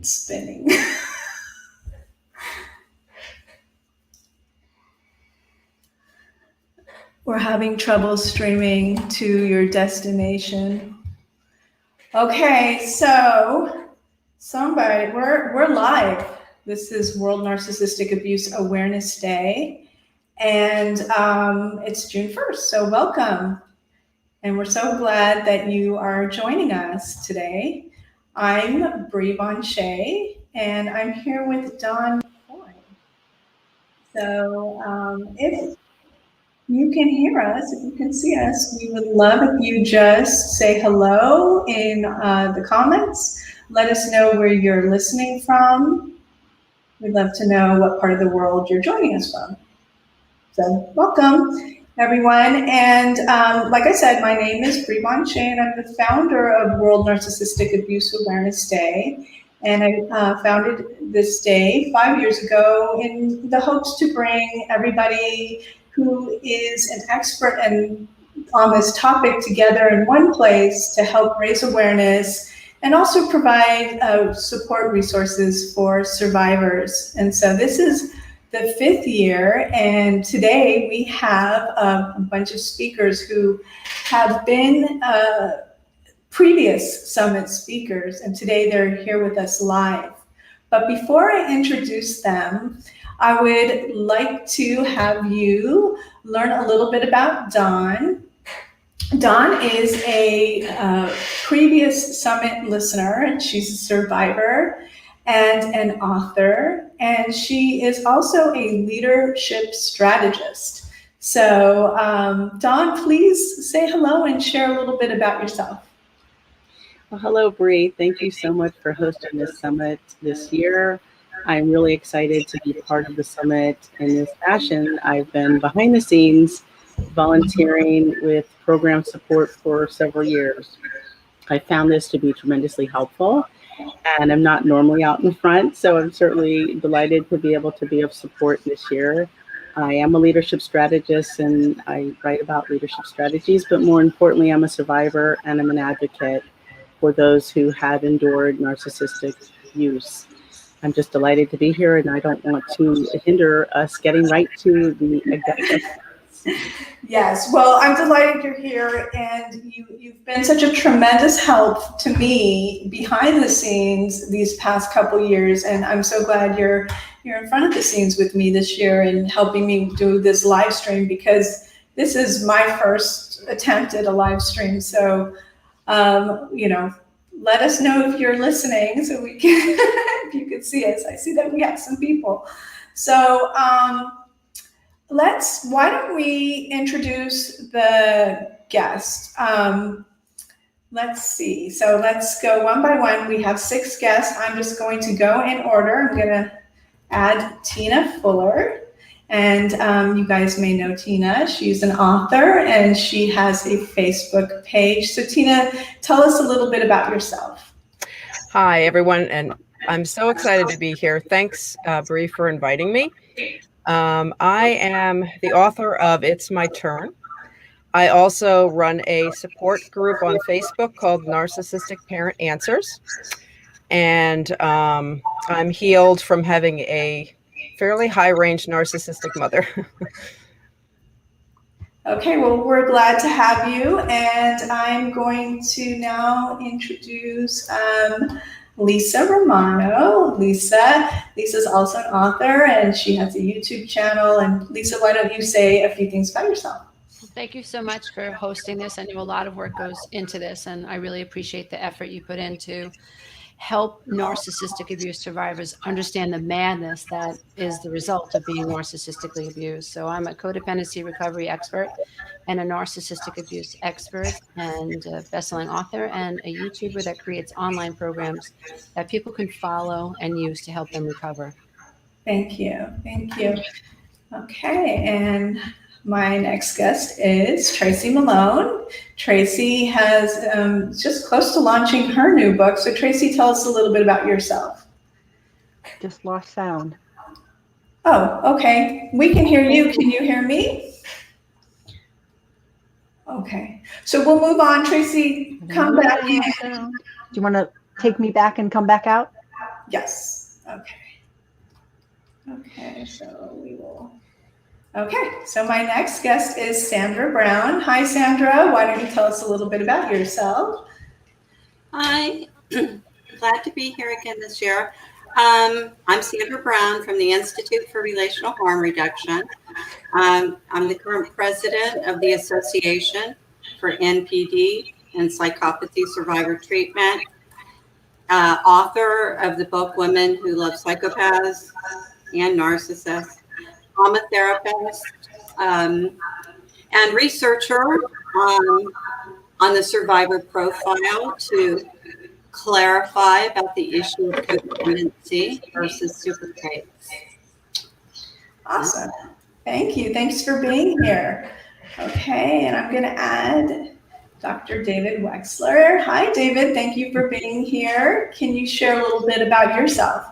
spinning. We're having trouble streaming to your destination. Okay, so we're live. This is World Narcissistic Abuse Awareness Day, and it's June 1st, so welcome. And we're so glad that you are joining us today. I'm Bree Von Shea, and I'm here with Don Foy. So if you can hear us, if you can see us, we would love if you just say hello in the comments. Let us know where you're listening from. We'd love to know what part of the world you're joining us from. So welcome, everyone. And like I said, my name is Bree Von Shea, and I'm the founder of World Narcissistic Abuse Awareness Day. And I founded this day 5 years ago in the hopes to bring everybody who is an expert on this topic together in one place to help raise awareness and also provide support resources for survivors. And so this is the 5th year, and today we have a bunch of speakers who have been previous summit speakers, and today they're here with us live. But before I introduce them, I would like to have you learn a little bit about Dawn. Dawn is a previous summit listener, and she's a survivor and an author, and she is also a leadership strategist. So Dawn, please say hello and share a little bit about yourself. Well, hello, Bree. Thank you so much for hosting this summit this year. I'm really excited to be part of the summit in this fashion. I've been behind the scenes volunteering with program support for several years. I found this to be tremendously helpful, and I'm not normally out in front, so I'm certainly delighted to be able to be of support this year. I am a leadership strategist, and I write about leadership strategies, but more importantly, I'm a survivor and I'm an advocate for those who have endured narcissistic abuse. I'm just delighted to be here, and I don't want to hinder us getting right to the agenda. Yes, well, I'm delighted you're here, and you've been such a tremendous help to me behind the scenes these past couple years, and I'm so glad you're in front of the scenes with me this year and helping me do this live stream, because this is my first attempt at a live stream. So, let us know if you're listening so we can, if you can see us. I see that we have some people. So, why don't we introduce the guest? Let's see. So let's go one by one. We have 6 guests. I'm just going to go in order. I'm going to add Tina Fuller. And you guys may know Tina. She's an author, and she has a Facebook page. So Tina, tell us a little bit about yourself. Hi, everyone. And I'm so excited to be here. Thanks, Bree, for inviting me. I am the author of It's My Turn. I also run a support group on Facebook called Narcissistic Parent Answers. And I'm healed from having a fairly high-range narcissistic mother. Okay, well, we're glad to have you. And I'm going to now introduce Lisa Romano. Lisa's also an author, and she has a YouTube channel. And Lisa, why don't you say a few things about yourself? Thank you so much for hosting this. I know a lot of work goes into this, and I really appreciate the effort you put into help narcissistic abuse survivors understand the madness that is the result of being narcissistically abused. So I'm a codependency recovery expert and a narcissistic abuse expert and a best-selling author and a YouTuber that creates online programs that people can follow and use to help them recover. Thank you. Thank you. Okay, and my next guest is Tracy Malone. Tracy has just close to launching her new book. So Tracy, tell us a little bit about yourself. Just lost sound. Oh, okay. We can hear you. Can you hear me? Okay. So we'll move on. Tracy, come back in. Do you want to take me back and come back out? Yes. Okay. Okay, so we will. Okay, so my next guest is Sandra Brown. Hi, Sandra. Why don't you tell us a little bit about yourself? Hi, glad to be here again this year. I'm Sandra Brown from the Institute for Relational Harm Reduction. I'm the current president of the Association for NPD and Psychopathy Survivor Treatment, author of the book Women Who Love Psychopaths and Narcissists. I'm a therapist and researcher on the survivor profile to clarify about the issue of codependency versus super traits. Awesome. Thank you. Thanks for being here. Okay, and I'm going to add Dr. David Wexler. Hi, David. Thank you for being here. Can you share a little bit about yourself?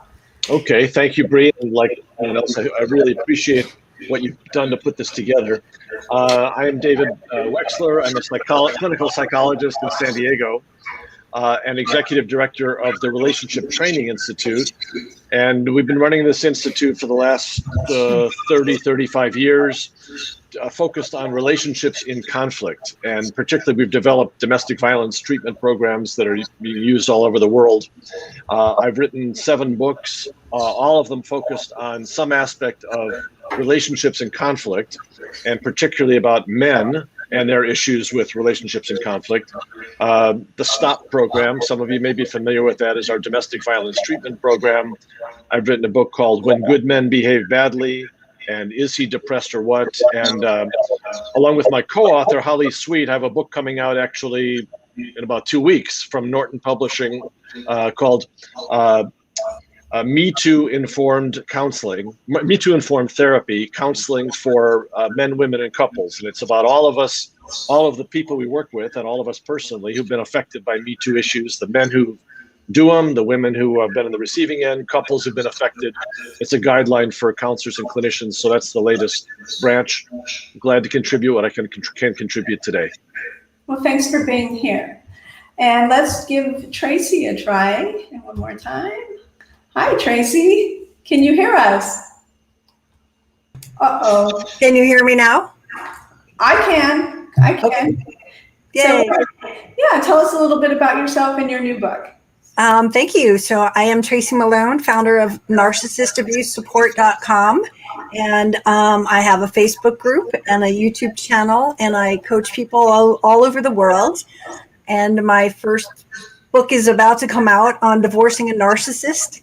Okay, thank you, Bree. And like anyone else, I really appreciate what you've done to put this together. I am David Wexler. I'm a clinical psychologist in San Diego and executive director of the Relationship Training Institute. And we've been running this institute for the last 30, 35 years, focused on relationships in conflict. And particularly, we've developed domestic violence treatment programs that are being used all over the world. I've written 7 books, all of them focused on some aspect of relationships in conflict, and particularly about men and their issues with relationships in conflict. The STOP program, some of you may be familiar with that, is our domestic violence treatment program. I've written a book called When Good Men Behave Badly, and Is He Depressed or What? And along with my co-author, Holly Sweet, I have a book coming out actually in about 2 weeks from Norton Publishing called Me Too Informed Counseling, Me Too Informed Therapy, Counseling for Men, Women, and Couples. And it's about all of us, all of the people we work with, and all of us personally who've been affected by Me Too issues, the men who do them, the women who have been on the receiving end, couples who've been affected. It's a guideline for counselors and clinicians. So that's the latest branch. I'm glad to contribute what I can contribute today. Well, thanks for being here. And let's give Tracy a try. And one more time. Hi, Tracy. Can you hear us? Uh-oh. Can you hear me now? I can. Okay. Yay. So, yeah, tell us a little bit about yourself and your new book. Thank you. So I am Tracy Malone, founder of narcissistabusesupport.com. And I have a Facebook group and a YouTube channel, and I coach people all over the world. And my first book is about to come out on divorcing a narcissist.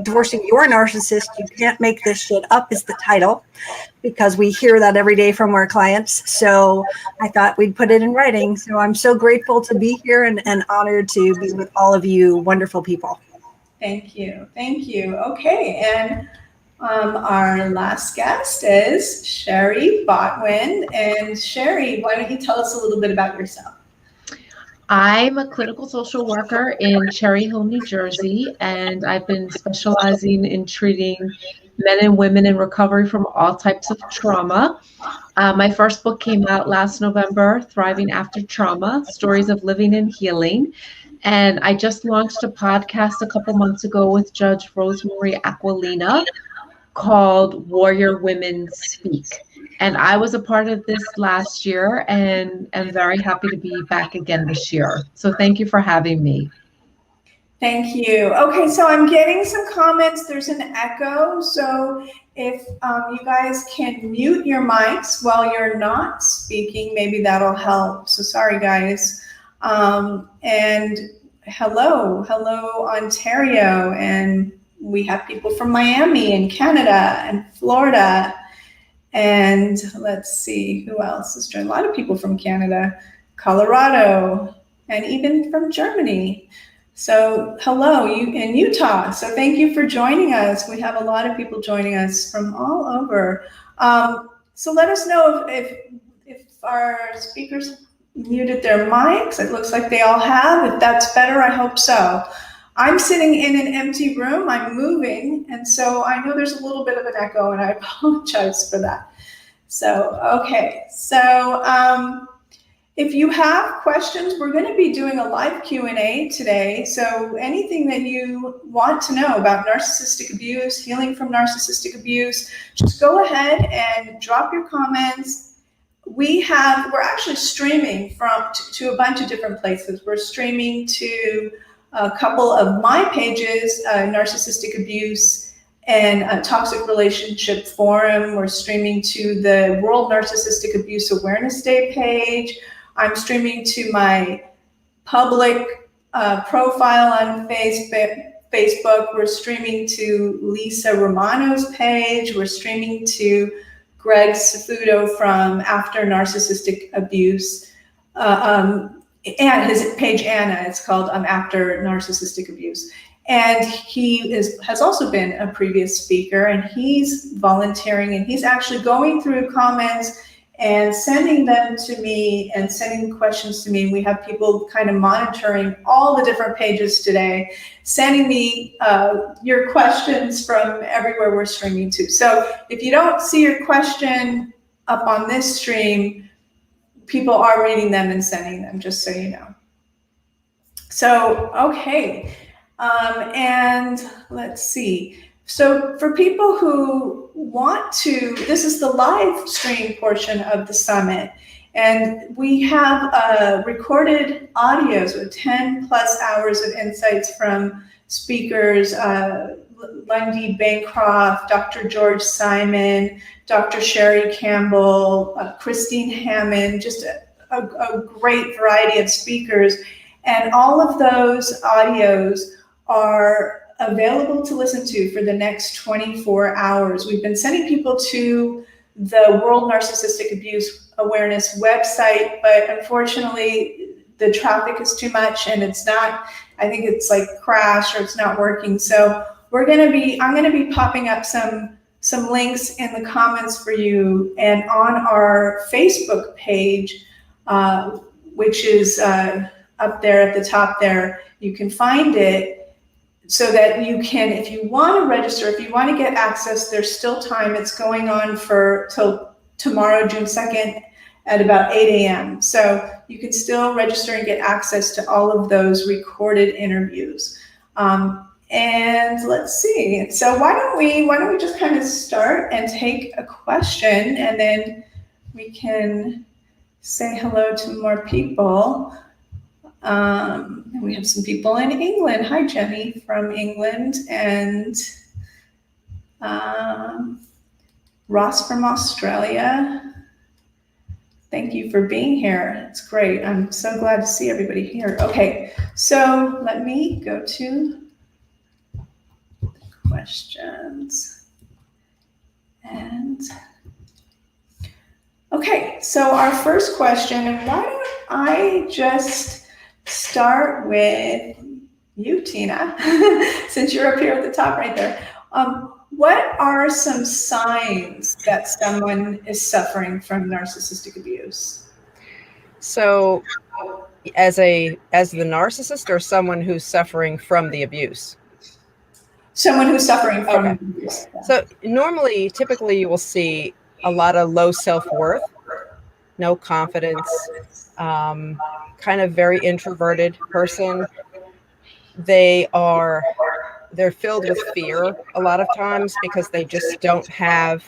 Divorcing your narcissist, you can't make this shit up is the title, because we hear that every day from our clients. So I thought we'd put it in writing. So I'm so grateful to be here and honored to be with all of you wonderful people. Thank you. Thank you. Okay. And our last guest is Sherry Botwin. And Sherry, why don't you tell us a little bit about yourself? I'm a clinical social worker in Cherry Hill, New Jersey, and I've been specializing in treating men and women in recovery from all types of trauma. My first book came out last November, Thriving After Trauma, Stories of Living and Healing. And I just launched a podcast a couple months ago with Judge Rosemary Aquilina called Warrior Women Speak. And I was a part of this last year and am very happy to be back again this year. So thank you for having me. Thank you. Okay, so I'm getting some comments. There's an echo. So if you guys can mute your mics while you're not speaking, maybe that'll help. So sorry, guys. And hello, Ontario. And we have people from Miami and Canada and Florida. And let's see, who else is joining? A lot of people from Canada, Colorado, and even from Germany. So hello, you in Utah. So thank you for joining us. We have a lot of people joining us from all over. So let us know if our speakers muted their mics. It looks like they all have. If that's better, I hope so. I'm sitting in an empty room, I'm moving, and so I know there's a little bit of an echo, and I apologize for that. So, okay, so If you have questions, we're going to be doing a live Q&A today. So anything that you want to know about narcissistic abuse, healing from narcissistic abuse, just go ahead and drop your comments. We're actually streaming to a bunch of different places. We're streaming to a couple of my pages, Narcissistic Abuse and a Toxic Relationship Forum. We're streaming to the World Narcissistic Abuse Awareness Day page. I'm streaming to my public profile on Facebook. We're streaming to Lisa Romano's page. We're streaming to Greg Safuto from After Narcissistic Abuse. And his page, Anna, it's called After Narcissistic Abuse. And he has also been a previous speaker, and he's volunteering, and he's actually going through comments and sending them to me and sending questions to me. We have people kind of monitoring all the different pages today, sending me your questions from everywhere we're streaming to. So if you don't see your question up on this stream, people are reading them and sending them, just so you know. So, okay, and let's see. So for people who want to, this is the live stream portion of the summit, and we have recorded audios with 10 plus hours of insights from speakers, Lundy Bancroft, Dr. George Simon, Dr. Sherry Campbell, Christine Hammond, just a great variety of speakers. And all of those audios are available to listen to for the next 24 hours. We've been sending people to the World Narcissistic Abuse Awareness website, but unfortunately the traffic is too much and it's not, I think it's like crashed or it's not working. So I'm gonna be popping up some links in the comments for you, and on our Facebook page, which is up there at the top there, you can find it, so that you can, if you want to register, if you want to get access, there's still time. It's going on till tomorrow, June 2nd at about 8 a.m. So you can still register and get access to all of those recorded interviews. And let's see. So why don't we just kind of start and take a question, and then we can say hello to more people. We have some people in England. Hi, Jenny from England, and Ross from Australia. Thank you for being here. It's great. I'm so glad to see everybody here. Okay, so let me go to the questions. And okay, so our first question, and why don't I just start with you, Tina, since you're up here at the top right there. What are some signs that someone is suffering from narcissistic abuse? So as the narcissist, or someone who's suffering from the abuse? Someone who's suffering from abuse. So typically you will see a lot of low self-worth, no confidence, kind of very introverted person. They're filled with fear a lot of times because they just don't have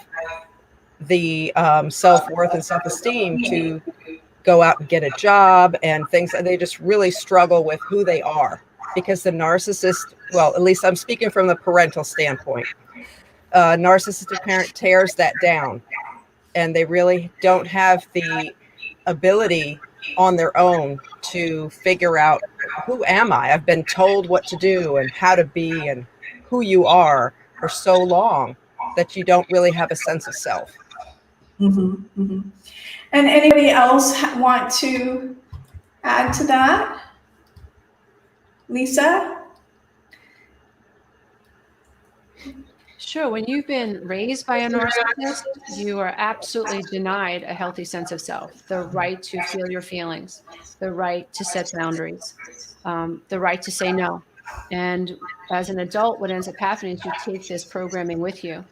the self-worth and self-esteem to go out and get a job and things. And they just really struggle with who they are, because the narcissist, well, at least I'm speaking from the parental standpoint, narcissistic parent tears that down, and they really don't have the ability on their own to figure out, who am I? I've been told what to do and how to be and who you are for so long that you don't really have a sense of self. Mm-hmm, mm-hmm. And anybody else want to add to that? Lisa? Sure. When you've been raised by a narcissist, you are absolutely denied a healthy sense of self, the right to feel your feelings, the right to set boundaries, the right to say no. And as an adult, what ends up happening is you take this programming with you.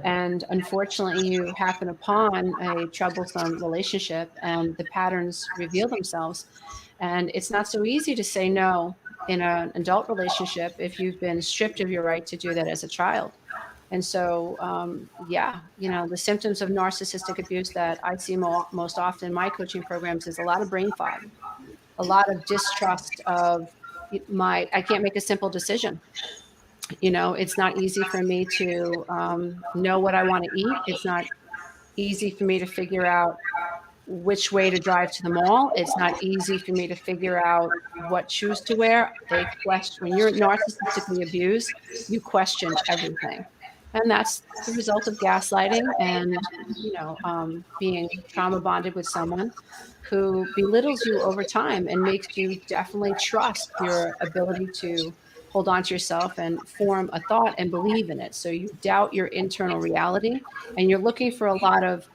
And unfortunately, you happen upon a troublesome relationship and the patterns reveal themselves. And it's not so easy to say no in an adult relationship if you've been stripped of your right to do that as a child. And so, the symptoms of narcissistic abuse that I see most often in my coaching programs is a lot of brain fog, a lot of distrust of I can't make a simple decision. It's not easy for me to know what I want to eat. It's not easy for me to figure out which way to drive to the mall. It's not easy for me to figure out what shoes to wear. When you're narcissistically abused, you question everything. And that's the result of gaslighting and, being trauma bonded with someone who belittles you over time and makes you definitely trust your ability to hold on to yourself and form a thought and believe in it. So you doubt your internal reality and you're looking for a lot of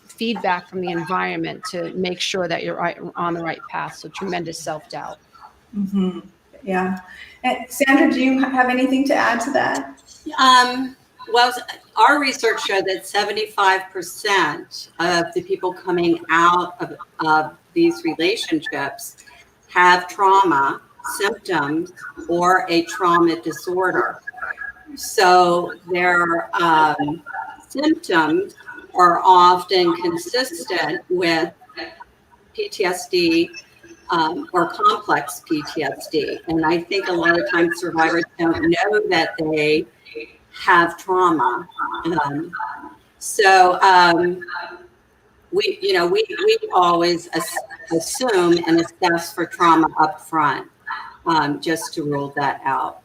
feedback from the environment to make sure that you're on the right path. So tremendous self-doubt. Mm-hmm. Yeah. And Sandra, do you have anything to add to that? Well, our research showed that 75% of the people coming out of these relationships have trauma symptoms or a trauma disorder. So their symptoms are often consistent with PTSD or complex PTSD. And I think a lot of times survivors don't know that they have trauma. We always assume and assess for trauma up front, just to rule that out.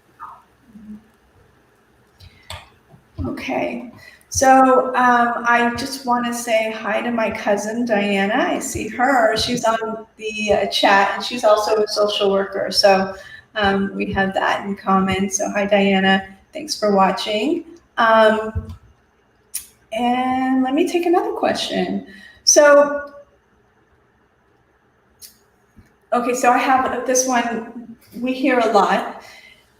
Okay. So I just want to say hi to my cousin, Diana. I see her. She's on the chat, and she's also a social worker. So we have that in common. So hi, Diana. Thanks for watching. And let me take another question. So, okay, so I have this one we hear a lot.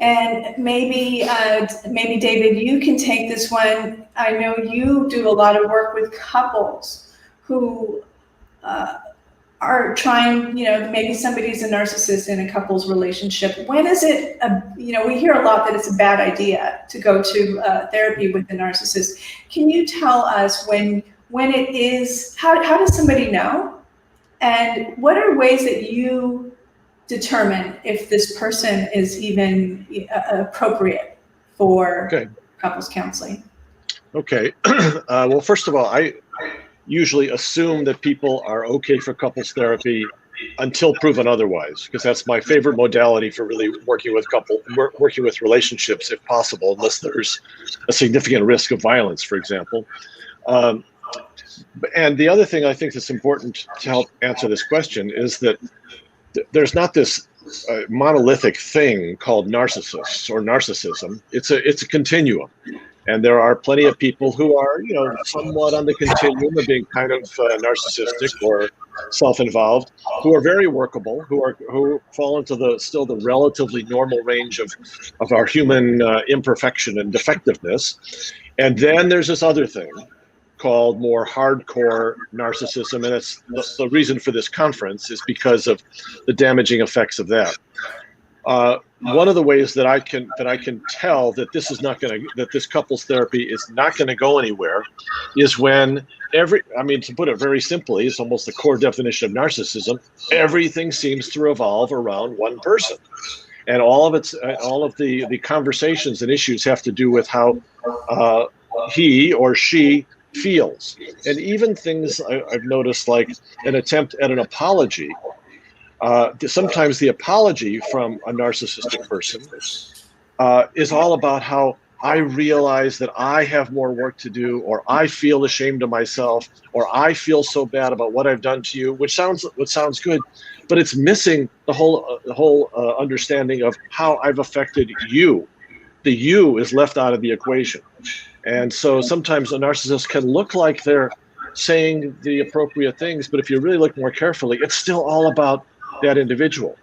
And maybe David, you can take this one. I know you do a lot of work with couples who are trying, maybe somebody's a narcissist in a couple's relationship. When is it, we hear a lot that it's a bad idea to go to therapy with the narcissist. Can you tell us when it is, how does somebody know? And what are ways that you determine if this person is even appropriate for couples counseling? Okay. Well, first of all, I usually assume that people are okay for couples therapy until proven otherwise, because that's my favorite modality for really working with relationships, if possible, unless there's a significant risk of violence, for example. And the other thing I think that's important to help answer this question is that there's not this monolithic thing called narcissists or narcissism. It's a continuum. And there are plenty of people who are, somewhat on the continuum of being kind of narcissistic or self-involved, who are very workable, who fall into the relatively normal range of our human imperfection and defectiveness. And then there's this other thing called more hardcore narcissism, and it's the reason for this conference is because of the damaging effects of that. One of the ways that I can tell that this couples therapy is not going to go anywhere is when to put it very simply, it's almost the core definition of narcissism. Everything seems to revolve around one person, and all of the conversations and issues have to do with how he or she feels. And even things I've noticed, like an attempt at an apology, sometimes the apology from a narcissistic person is all about how I realize that I have more work to do, or I feel ashamed of myself, or I feel so bad about what I've done to you, which sounds good, but it's missing the whole understanding of how I've affected you. The you is left out of the equation. And so sometimes a narcissist can look like they're saying the appropriate things, but if you really look more carefully, it's still all about that individual.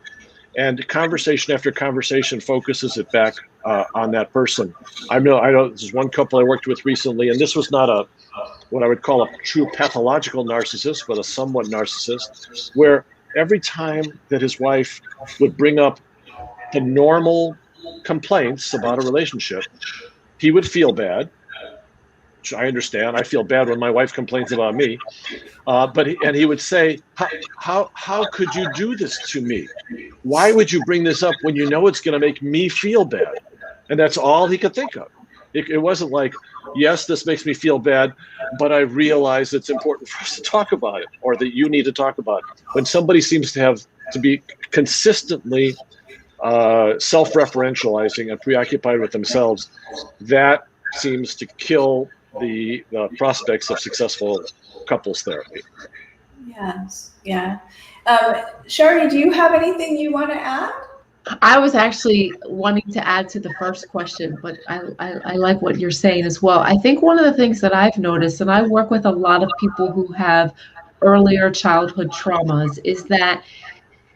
and conversation after conversation focuses it back on that person. I know this is one couple I worked with recently, and this was not what I would call a true pathological narcissist, but a somewhat narcissist, where every time that his wife would bring up the normal complaints about a relationship, he would feel bad. Which I understand. I feel bad when my wife complains about me. But he would say, how could you do this to me? Why would you bring this up when you know it's going to make me feel bad? And that's all he could think of. It wasn't like, yes, this makes me feel bad, but I realize it's important for us to talk about it, or that you need to talk about it. When somebody seems to be consistently self-referentializing and preoccupied with themselves, that seems to kill the prospects of successful couples therapy. Yes, yeah. Sherry, do you have anything you want to add? I was actually wanting to add to the first question, but I like what you're saying as well. I think one of the things that I've noticed, and I work with a lot of people who have earlier childhood traumas, is that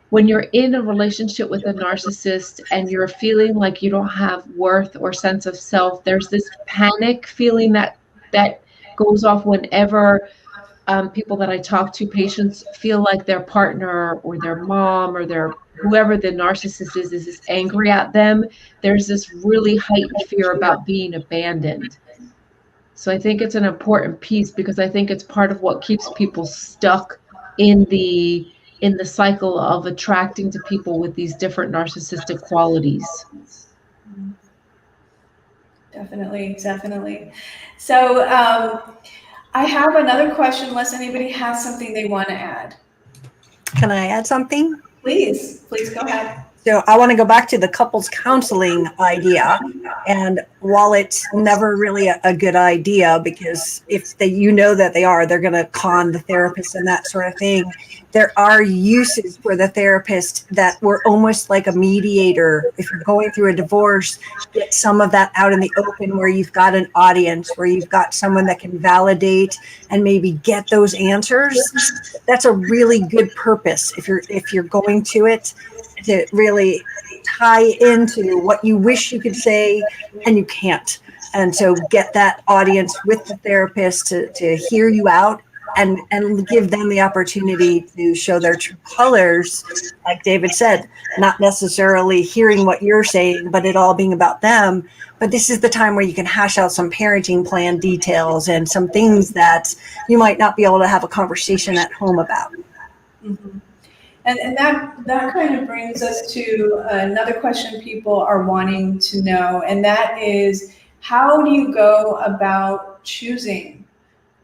when you're in a relationship with a narcissist and you're feeling like you don't have worth or sense of self, there's this panic feeling that goes off whenever people that I talk to, patients, feel like their partner or their mom or their whoever the narcissist is angry at them. There's this really heightened fear about being abandoned. So I think it's an important piece, because I think it's part of what keeps people stuck in the cycle of attracting to people with these different narcissistic qualities. Definitely. So I have another question, unless anybody has something they want to add. Can I add something? Please go ahead. So I want to go back to the couples counseling idea. And while it's never really a good idea, because if you know that they're going to con the therapist and that sort of thing, there are uses for the therapist that were almost like a mediator. If you're going through a divorce, get some of that out in the open, where you've got an audience, where you've got someone that can validate and maybe get those answers. That's a really good purpose if you're going to it, to really tie into what you wish you could say and you can't. And so get that audience with the therapist to hear you out and give them the opportunity to show their true colors. Like David said, not necessarily hearing what you're saying, but it all being about them. But this is the time where you can hash out some parenting plan details and some things that you might not be able to have a conversation at home about. Mm-hmm. And that kind of brings us to another question people are wanting to know, and that is, how do you go about choosing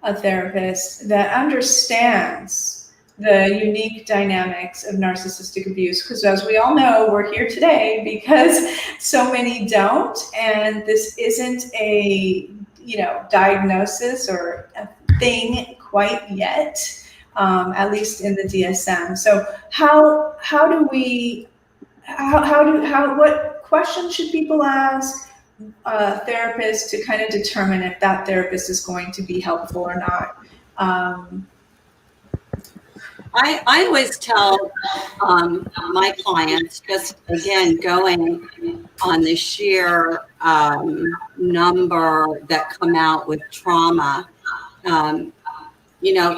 a therapist that understands the unique dynamics of narcissistic abuse? Because as we all know, we're here today because so many don't, and this isn't a diagnosis or a thing quite yet. At least in the DSM. So what questions should people ask therapists to kind of determine if that therapist is going to be helpful or not? I always tell my clients, just again, going on the sheer number that come out with trauma,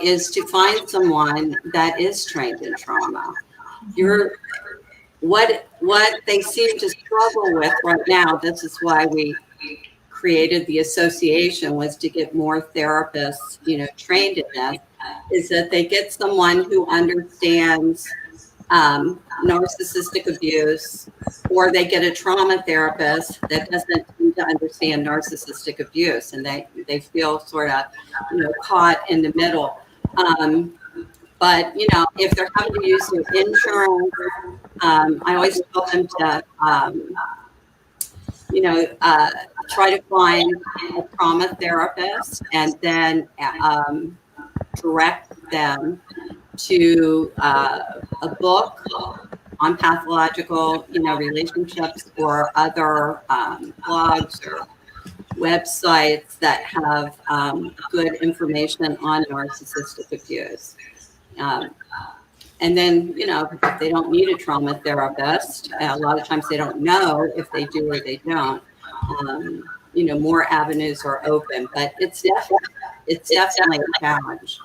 is to find someone that is trained in trauma. What they seem to struggle with right now, this is why we created the association, was to get more therapists, trained in this, is that they get someone who understands narcissistic abuse, or they get a trauma therapist that doesn't seem to understand narcissistic abuse, and they feel sort of caught in the middle. But if they're having to use their insurance, I always tell them to try to find a trauma therapist and then direct them to a book on pathological, relationships, or other blogs or websites that have good information on narcissistic abuse. And then, if they don't need a trauma therapist, a lot of times they don't know if they do or they don't. More avenues are open, but it's definitely a challenge.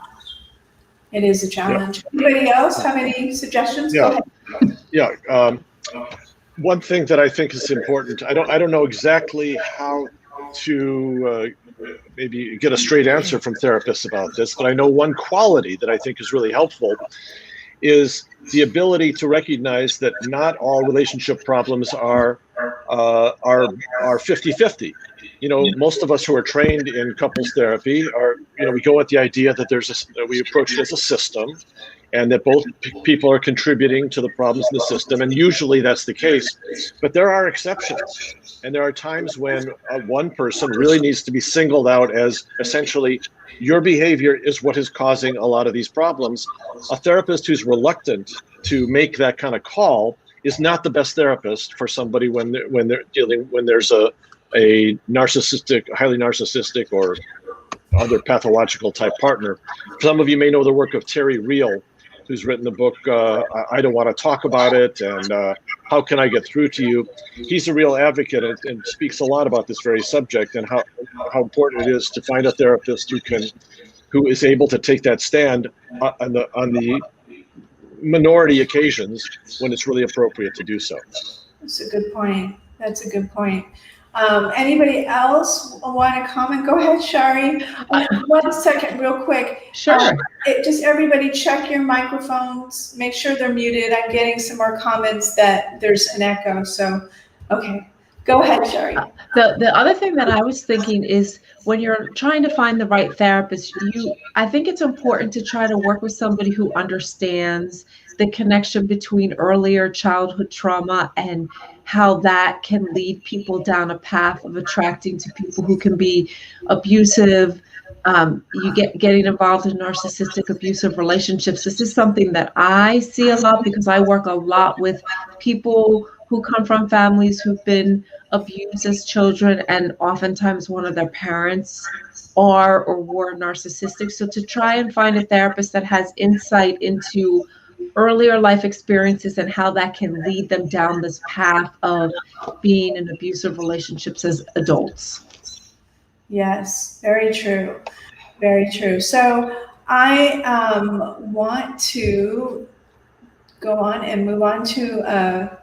It is a challenge. Yeah. Anybody else have any suggestions? Yeah. Go ahead. Yeah. One thing that I think is important, I don't know exactly how to maybe get a straight answer from therapists about this, but I know one quality that I think is really helpful is the ability to recognize that not all relationship problems are 50-50. Most of us who are trained in couples therapy are, we go with the idea that we approach it as a system, and that both people are contributing to the problems in the system, and usually that's the case. But there are exceptions, and there are times when one person really needs to be singled out as essentially, your behavior is what is causing a lot of these problems. A therapist who's reluctant to make that kind of call is not the best therapist for somebody when there's a narcissistic, highly narcissistic, or other pathological type partner. Some of you may know the work of Terry Real, who's written the book, I Don't Want to Talk About It, and How Can I Get Through to You? He's a real advocate and speaks a lot about this very subject and how important it is to find a therapist who is able to take that stand on the minority occasions when it's really appropriate to do so. That's a good point. Anybody else want to comment? Go ahead, Shari. 1 second, real quick. Sure. Just everybody check your microphones. Make sure they're muted. I'm getting some more comments that there's an echo. So, okay. Go ahead, Shari. The other thing that I was thinking is when you're trying to find the right therapist, I think it's important to try to work with somebody who understands the connection between earlier childhood trauma and how that can lead people down a path of attracting to people who can be abusive. Getting involved in narcissistic abusive relationships. This is something that I see a lot because I work a lot with people who come from families who've been abused as children, and oftentimes one of their parents are or were narcissistic. So to try and find a therapist that has insight into earlier life experiences and how that can lead them down this path of being in abusive relationships as adults. Yes, very true. Very true. So I want to go on and move on to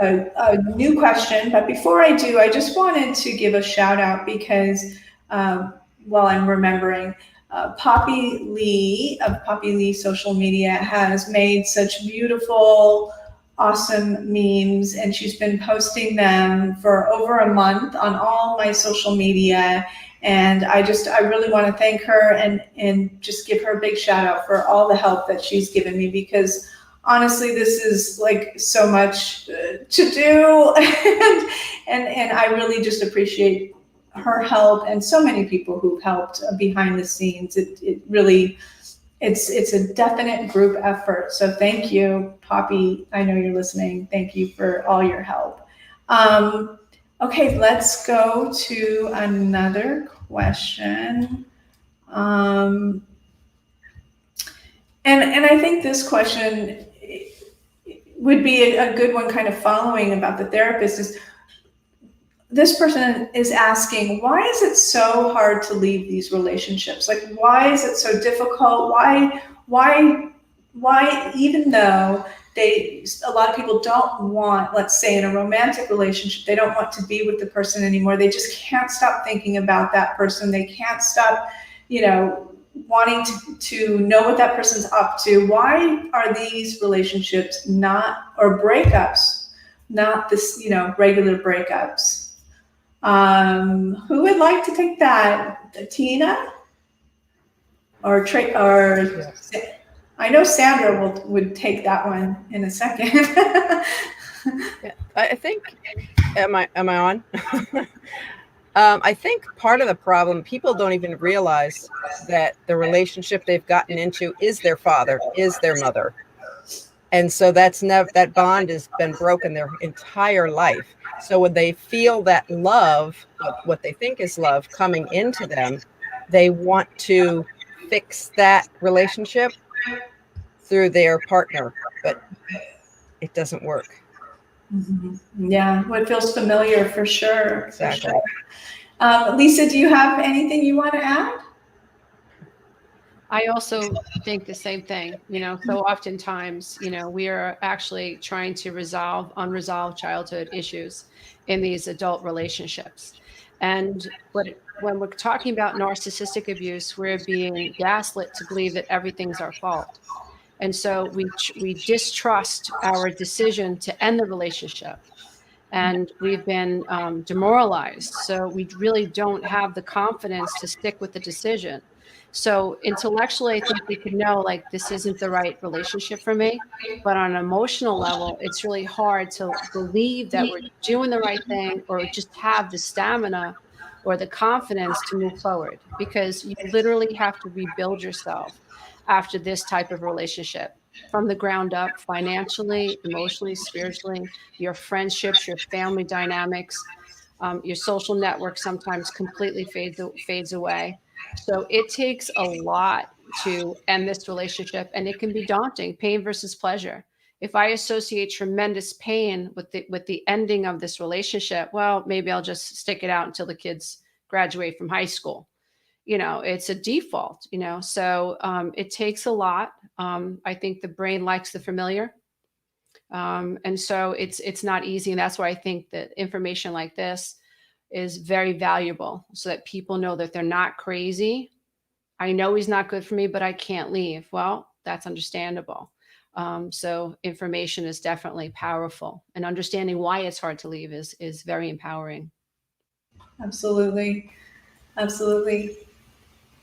a new question. But before I do, I just wanted to give a shout out because while I'm remembering, Poppy Lee of Poppy Lee Social Media has made such beautiful, awesome memes, and she's been posting them for over a month on all my social media. And I really want to thank her and just give her a big shout out for all the help that she's given me, because honestly, this is like so much to do. and I really just appreciate her help and so many people who've helped behind the scenes. It really, it's a definite group effort. So thank you, Poppy. I know you're listening. Thank you for all your help. Okay, let's go to another question. And I think this question would be a good one, kind of following about the therapist, is this person is asking, why is it so hard to leave these relationships? Like, why is it so difficult? Why, even though a lot of people don't want, let's say in a romantic relationship, they don't want to be with the person anymore. They just can't stop thinking about that person. They can't stop, wanting to know what that person's up to. Why are these relationships or breakups, not this, regular breakups? Who would like to take that? Tina? Or I know Sandra would take that one in a second. Yeah, I think, am I on? I think part of the problem, people don't even realize that the relationship they've gotten into is their father, is their mother. And so that bond has been broken their entire life. So when they feel that love, what they think is love, coming into them, they want to fix that relationship through their partner, but it doesn't work. Yeah, what feels familiar for sure. Exactly. For sure. Lisa, do you have anything you want to add? I also think the same thing. So oftentimes, we are actually trying to resolve unresolved childhood issues in these adult relationships. And when we're talking about narcissistic abuse, we're being gaslit to believe that everything's our fault. And so we distrust our decision to end the relationship. And we've been demoralized. So we really don't have the confidence to stick with the decision. So intellectually, I think we could know, like, this isn't the right relationship for me. But on an emotional level, it's really hard to believe that we're doing the right thing or just have the stamina or the confidence to move forward, because you literally have to rebuild yourself after this type of relationship from the ground up, financially, emotionally, spiritually, your friendships, your family dynamics, your social network sometimes completely fades away. So it takes a lot to end this relationship, and it can be daunting. Pain versus pleasure. If I associate tremendous pain with the ending of this relationship, well, maybe I'll just stick it out until the kids graduate from high school. It's a default. So it takes a lot. I think the brain likes the familiar. And so it's not easy. And that's why I think that information like this is very valuable, so that people know that they're not crazy. I know he's not good for me, but I can't leave. Well, that's understandable. So information is definitely powerful, and understanding why it's hard to leave is very empowering. Absolutely. Absolutely.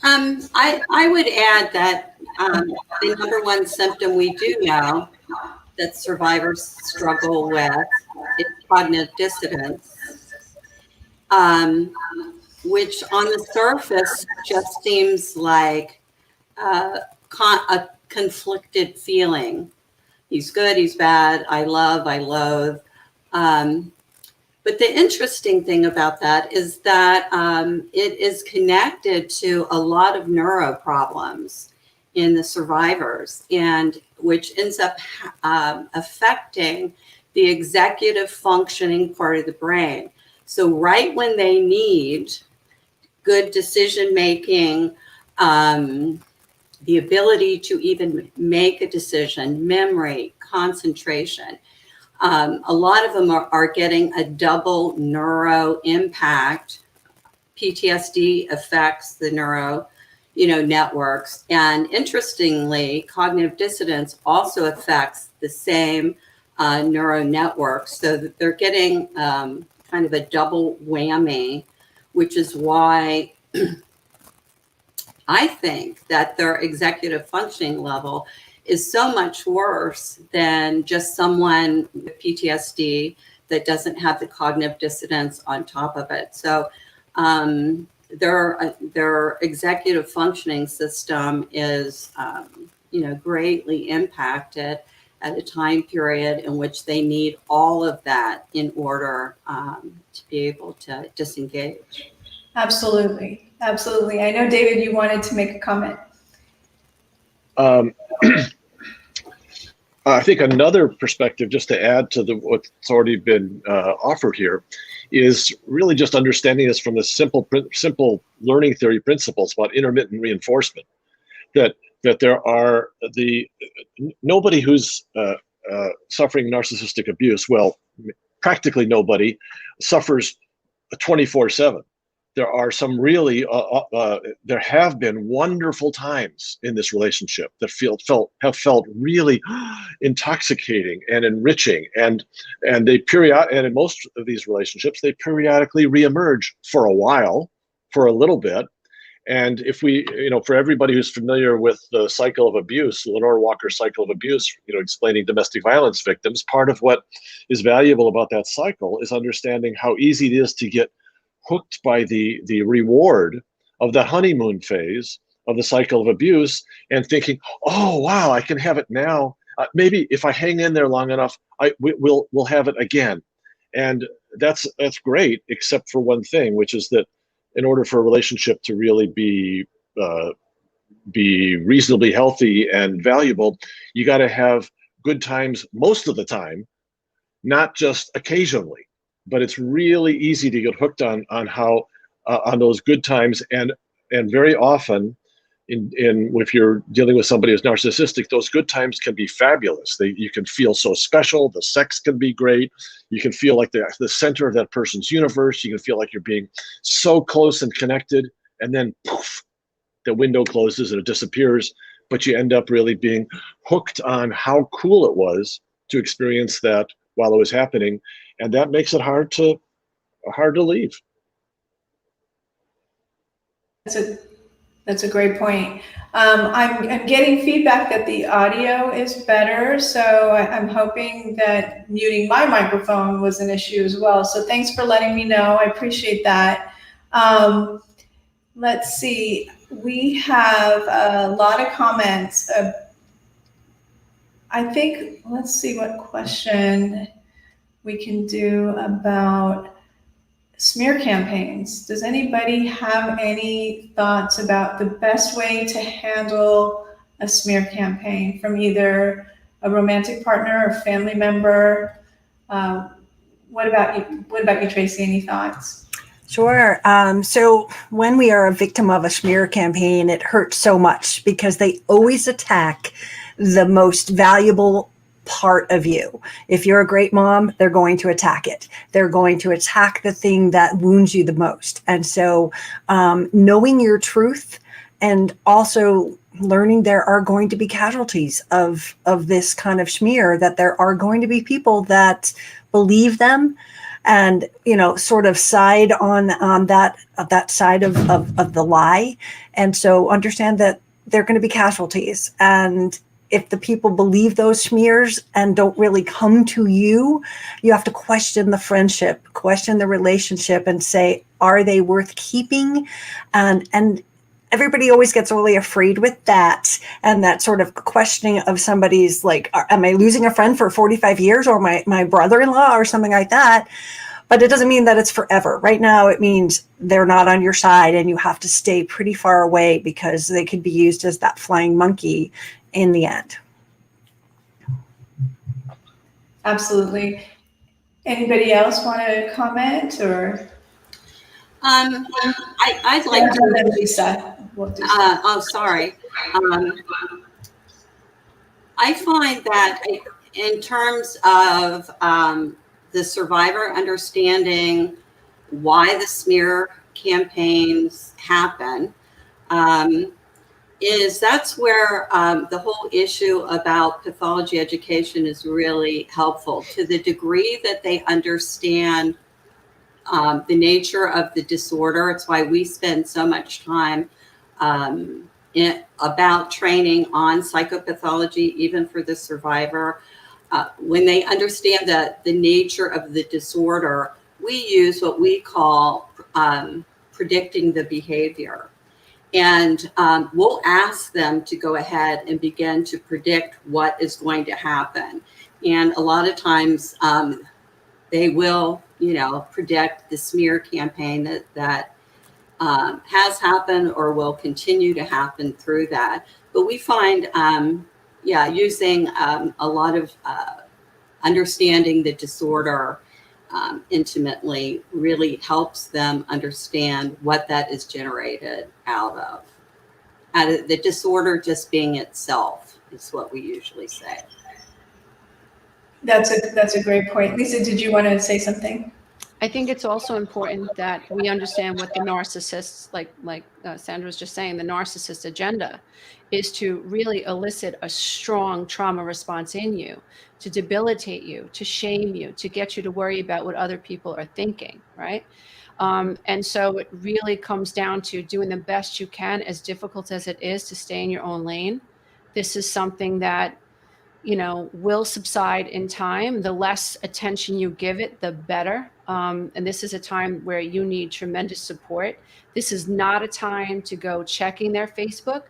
I would add that the number one symptom we do know that survivors struggle with is cognitive dissonance, which on the surface just seems like a conflicted feeling. He's good, he's bad, I love, I loathe. But the interesting thing about that is that it is connected to a lot of neuro problems in the survivors, and which ends up affecting the executive functioning part of the brain. So right when they need good decision making, the ability to even make a decision, memory, concentration, a lot of them are getting a double neuro impact. PTSD affects the neuro, networks. And interestingly, cognitive dissonance also affects the same neuro networks. So that they're getting kind of a double whammy, which is why I think that their executive functioning level is so much worse than just someone with PTSD that doesn't have the cognitive dissonance on top of it. So their executive functioning system is, greatly impacted at a time period in which they need all of that in order to be able to disengage. Absolutely. Absolutely. I know, David, you wanted to make a comment. I think another perspective, just to add to what's already been offered here, is really just understanding this from the simple learning theory principles about intermittent reinforcement. That there are nobody who's suffering narcissistic abuse, well, practically nobody, suffers 24/7. There are some really, there have been wonderful times in this relationship that have felt really intoxicating and enriching, and and in most of these relationships, they periodically reemerge for a while, for a little bit. And if we, for everybody who's familiar with the cycle of abuse, Lenore Walker's cycle of abuse, explaining domestic violence victims, part of what is valuable about that cycle is understanding how easy it is to get hooked by the reward of the honeymoon phase of the cycle of abuse, and thinking, oh wow, I can have it now. Maybe if I hang in there long enough, we'll have it again. And that's great, except for one thing, which is that in order for a relationship to really be be reasonably healthy and valuable, you got to have good times most of the time, not just occasionally. But it's really easy to get hooked on how on those good times, and very often, if you're dealing with somebody who's narcissistic, those good times can be fabulous. You can feel so special. The sex can be great. You can feel like the center of that person's universe. You can feel like you're being so close and connected, and then poof, the window closes and it disappears. But you end up really being hooked on how cool it was to experience that while it was happening, and that makes it hard to leave. That's a great point. I'm getting feedback that the audio is better, so I'm hoping that muting my microphone was an issue as well. So thanks for letting me know. I appreciate that. Let's see. We have a lot of comments. I think, let's see what question we can do about smear campaigns. Does anybody have any thoughts about the best way to handle a smear campaign from either a romantic partner or family member? What about you? What about you, Tracy? Any thoughts? Sure. So when we are a victim of a smear campaign, it hurts so much because they always attack the most valuable part of you. If you're a great mom, they're going to attack it. They're going to attack the thing that wounds you the most. And so knowing your truth, and also learning there are going to be casualties of this kind of smear, that there are going to be people that believe them and, you know, sort of side on that side of the lie. And so understand that there are going to be casualties. And if the people believe those smears and don't really come to you, you have to question the friendship, question the relationship, and say, are they worth keeping? And everybody always gets really afraid with that, and that sort of questioning of somebody's like, am I losing a friend for 45 years or my brother-in-law or something like that? But it doesn't mean that it's forever. Right now, it means they're not on your side and you have to stay pretty far away because they could be used as that flying monkey in the end. Absolutely. Anybody else want to comment or? I'd like to. Lisa. Sorry. I find that in terms of the survivor understanding why the smear campaigns happen, that's where the whole issue about pathology education is really helpful, to the degree that they understand the nature of the disorder. It's why we spend so much time about training on psychopathology, even for the survivor. When they understand the nature of the disorder, we use what we call predicting the behavior. And we'll ask them to go ahead and begin to predict what is going to happen. And a lot of times they will, predict the smear campaign that has happened or will continue to happen through that. But we find, using a lot of understanding the disorder intimately really helps them understand what that is generated out of. The disorder just being itself is what we usually say. That's a great point. Lisa, did you want to say something? I think it's also important that we understand what the narcissists, like Sandra was just saying, the narcissist agenda is to really elicit a strong trauma response in you, to debilitate you, to shame you, to get you to worry about what other people are thinking, right? And so it really comes down to doing the best you can, as difficult as it is, to stay in your own lane. This is something that, will subside in time. The less attention you give it, the better. And this is a time where you need tremendous support. This is not a time to go checking their Facebook,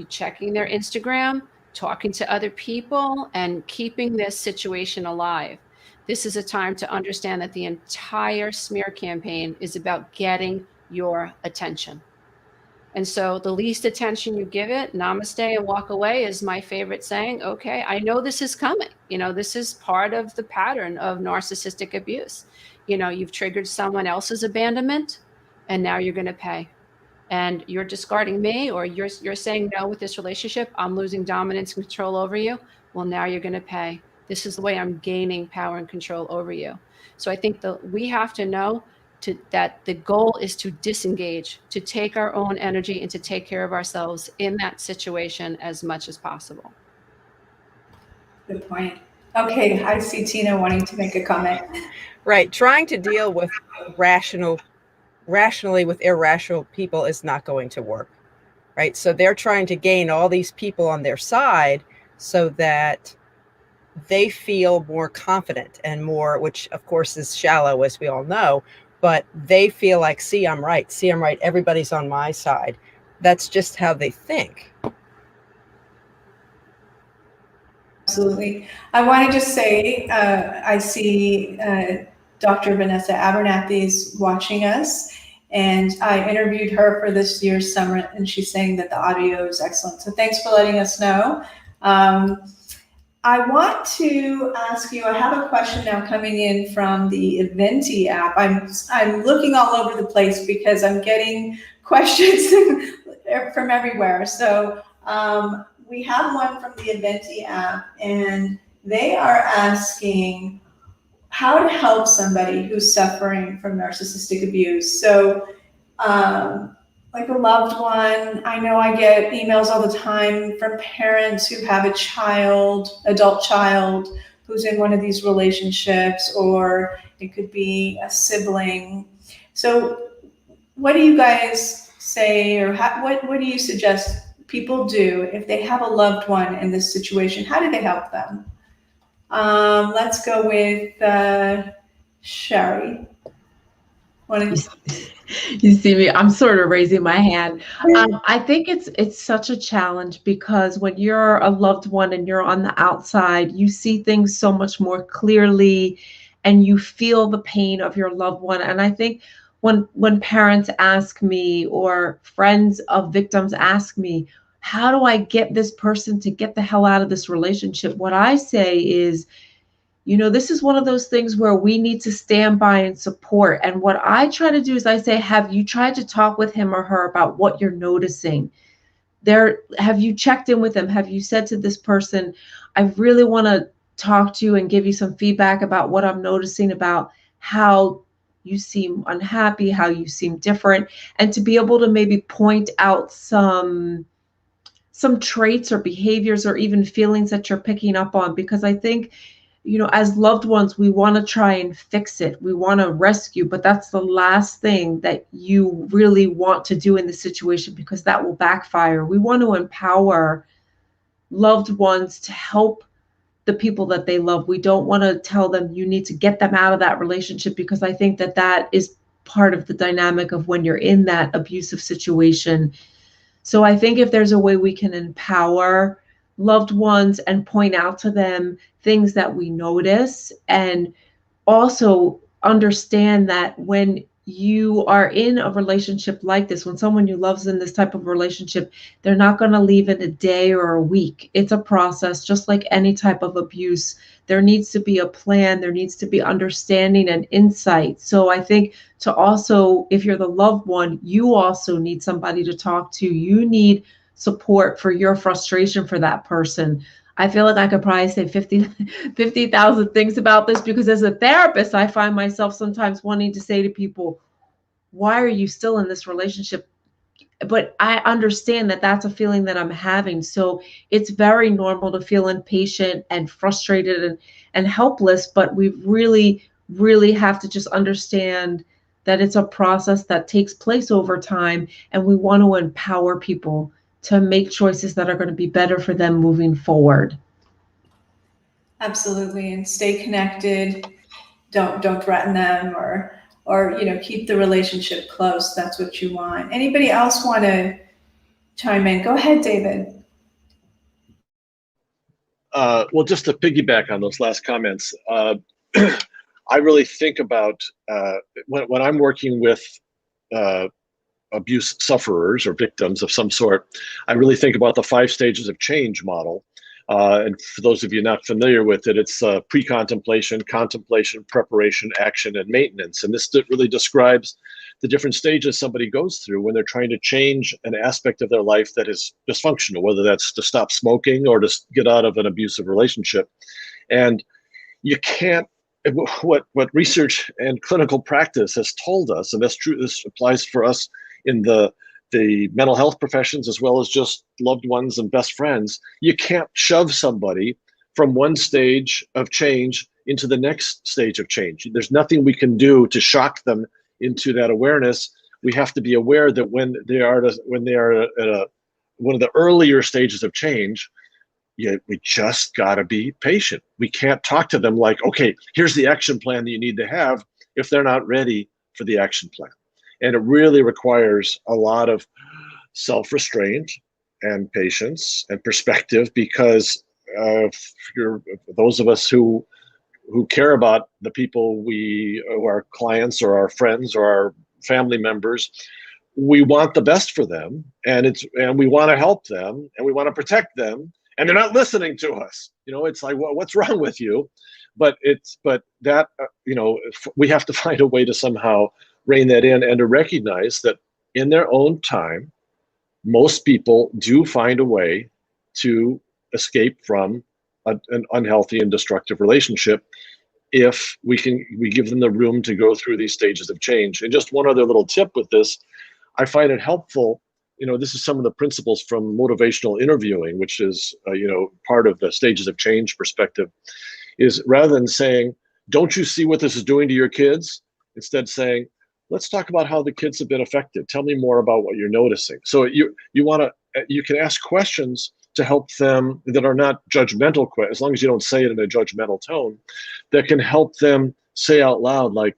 checking their Instagram, talking to other people, and keeping this situation alive. This is a time to understand that the entire smear campaign is about getting your attention. And so the least attention you give it, namaste and walk away, is my favorite saying. Okay, I know this is coming. This is part of the pattern of narcissistic abuse. You've triggered someone else's abandonment, and now you're going to pay. And you're discarding me, or you're saying no with this relationship. I'm losing dominance and control over you. Well, now you're going to pay. This is the way I'm gaining power and control over you. So I think we have to know that the goal is to disengage, to take our own energy and to take care of ourselves in that situation as much as possible. Good point. Okay, I see Tina wanting to make a comment. Right. Trying to deal with rationally with irrational people is not going to work. Right. So they're trying to gain all these people on their side so that they feel more confident and more, which of course is shallow, as we all know, but they feel like, see, I'm right. Everybody's on my side. That's just how they think. Absolutely. I want to just say, I see Dr. Vanessa Abernathy's watching us, and I interviewed her for this year's summit, and she's saying that the audio is excellent. So thanks for letting us know. I want to ask you, I have a question now coming in from the Eventi app. I'm looking all over the place because I'm getting questions from everywhere. So we have one from the Eventi app, and they are asking how to help somebody who's suffering from narcissistic abuse. So like a loved one, I know I get emails all the time from parents who have a adult child, who's in one of these relationships, or it could be a sibling. So what do you guys say, or what do you suggest people do if they have a loved one in this situation? How do they help them? Let's go with Sherry. You see me, I'm sort of raising my hand. I think it's such a challenge because when you're a loved one and you're on the outside, you see things so much more clearly and you feel the pain of your loved one. And I think when parents ask me, or friends of victims ask me, how do I get this person to get the hell out of this relationship? What I say is, this is one of those things where we need to stand by and support. And what I try to do is I say, have you tried to talk with him or her about what you're noticing? Have you checked in with them? Have you said to this person, I really want to talk to you and give you some feedback about what I'm noticing about how you seem unhappy, how you seem different, and to be able to maybe point out some traits or behaviors or even feelings that you're picking up on. Because I think, as loved ones, we want to try and fix it. We want to rescue, but that's the last thing that you really want to do in the situation, because that will backfire. We want to empower loved ones to help the people that they love. We don't want to tell them you need to get them out of that relationship, because I think that is part of the dynamic of when you're in that abusive situation. So I think if there's a way we can empower loved ones and point out to them things that we notice, and also understand that when you are in a relationship like this, when someone you love is in this type of relationship, they're not going to leave in a day or a week. It's a process, just like any type of abuse. There needs to be a plan. There needs to be understanding and insight. So I think to also, if you're the loved one, you also need somebody to talk to. You need support for your frustration for that person. I feel like I could probably say 50,000 things about this, because as a therapist, I find myself sometimes wanting to say to people, why are you still in this relationship? But I understand that that's a feeling that I'm having. So it's very normal to feel impatient and frustrated and helpless, but we really, really have to just understand that it's a process that takes place over time, and we want to empower people to make choices that are going to be better for them moving forward. Absolutely, and stay connected. Don't threaten them, or keep the relationship close. That's what you want. Anybody else want to chime in? Go ahead, David. Well, just to piggyback on those last comments, I really think about when I'm working with abuse sufferers or victims of some sort, I really think about the 5 stages of change model. And for those of you not familiar with it, it's pre-contemplation, contemplation, preparation, action, and maintenance. And this really describes the different stages somebody goes through when they're trying to change an aspect of their life that is dysfunctional, whether that's to stop smoking or to get out of an abusive relationship. And you can't, what research and clinical practice has told us, and that's true, this applies for us in the mental health professions as well as just loved ones and best friends, you can't shove somebody from one stage of change into the next stage of change. There's nothing we can do to shock them into that awareness. We have to be aware that when they are at one of the earlier stages of change, we just got to be patient. We can't talk to them like, okay, here's the action plan that you need to have, if they're not ready for the action plan. And it really requires a lot of self-restraint and patience and perspective, because those of us who care about the people who are clients or our friends or our family members, we want the best for them, and we want to help them, and we want to protect them, and they're not listening to us. It's like, what's wrong with you? But we have to find a way to somehow rein that in and to recognize that in their own time, most people do find a way to escape from an unhealthy and destructive relationship if we give them the room to go through these stages of change. And just one other little tip with this, I find it helpful. This is some of the principles from motivational interviewing, which is part of the stages of change perspective, is rather than saying, don't you see what this is doing to your kids? Instead saying, let's talk about how the kids have been affected. Tell me more about what you're noticing. So you can ask questions to help them that are not judgmental, as long as you don't say it in a judgmental tone, that can help them say out loud, like,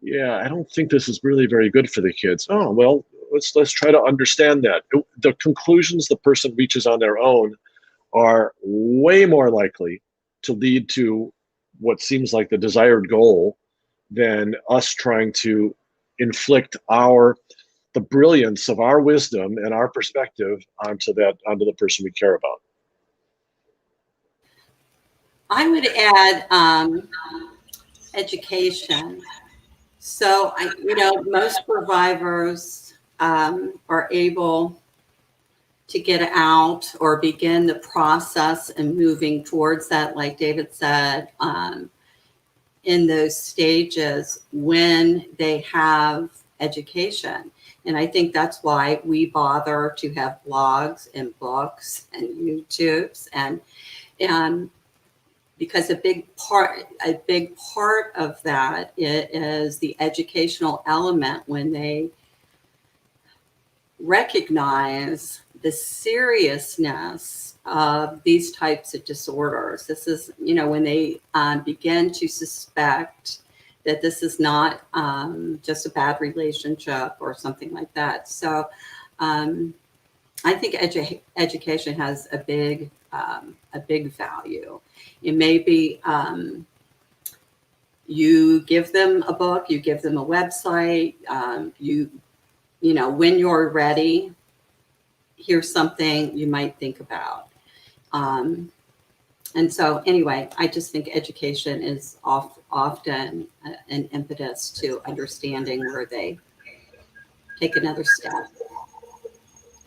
yeah, I don't think this is really very good for the kids. Oh, well, let's try to understand that. The conclusions the person reaches on their own are way more likely to lead to what seems like the desired goal than us trying to inflict the brilliance of our wisdom and our perspective onto the person we care about. I would add education. So most survivors are able to get out or begin the process and moving towards that, like David said, in those stages when they have education. And I think that's why we bother to have blogs and books and YouTubes, and because a big part of that is the educational element when they recognize the seriousness of these types of disorders. This is, when they begin to suspect that this is not just a bad relationship or something like that. So I think education has a big value. It may be you give them a book, you give them a website, when you're ready, here's something you might think about. And so anyway, I just think education is often an impetus to understanding where they take another step.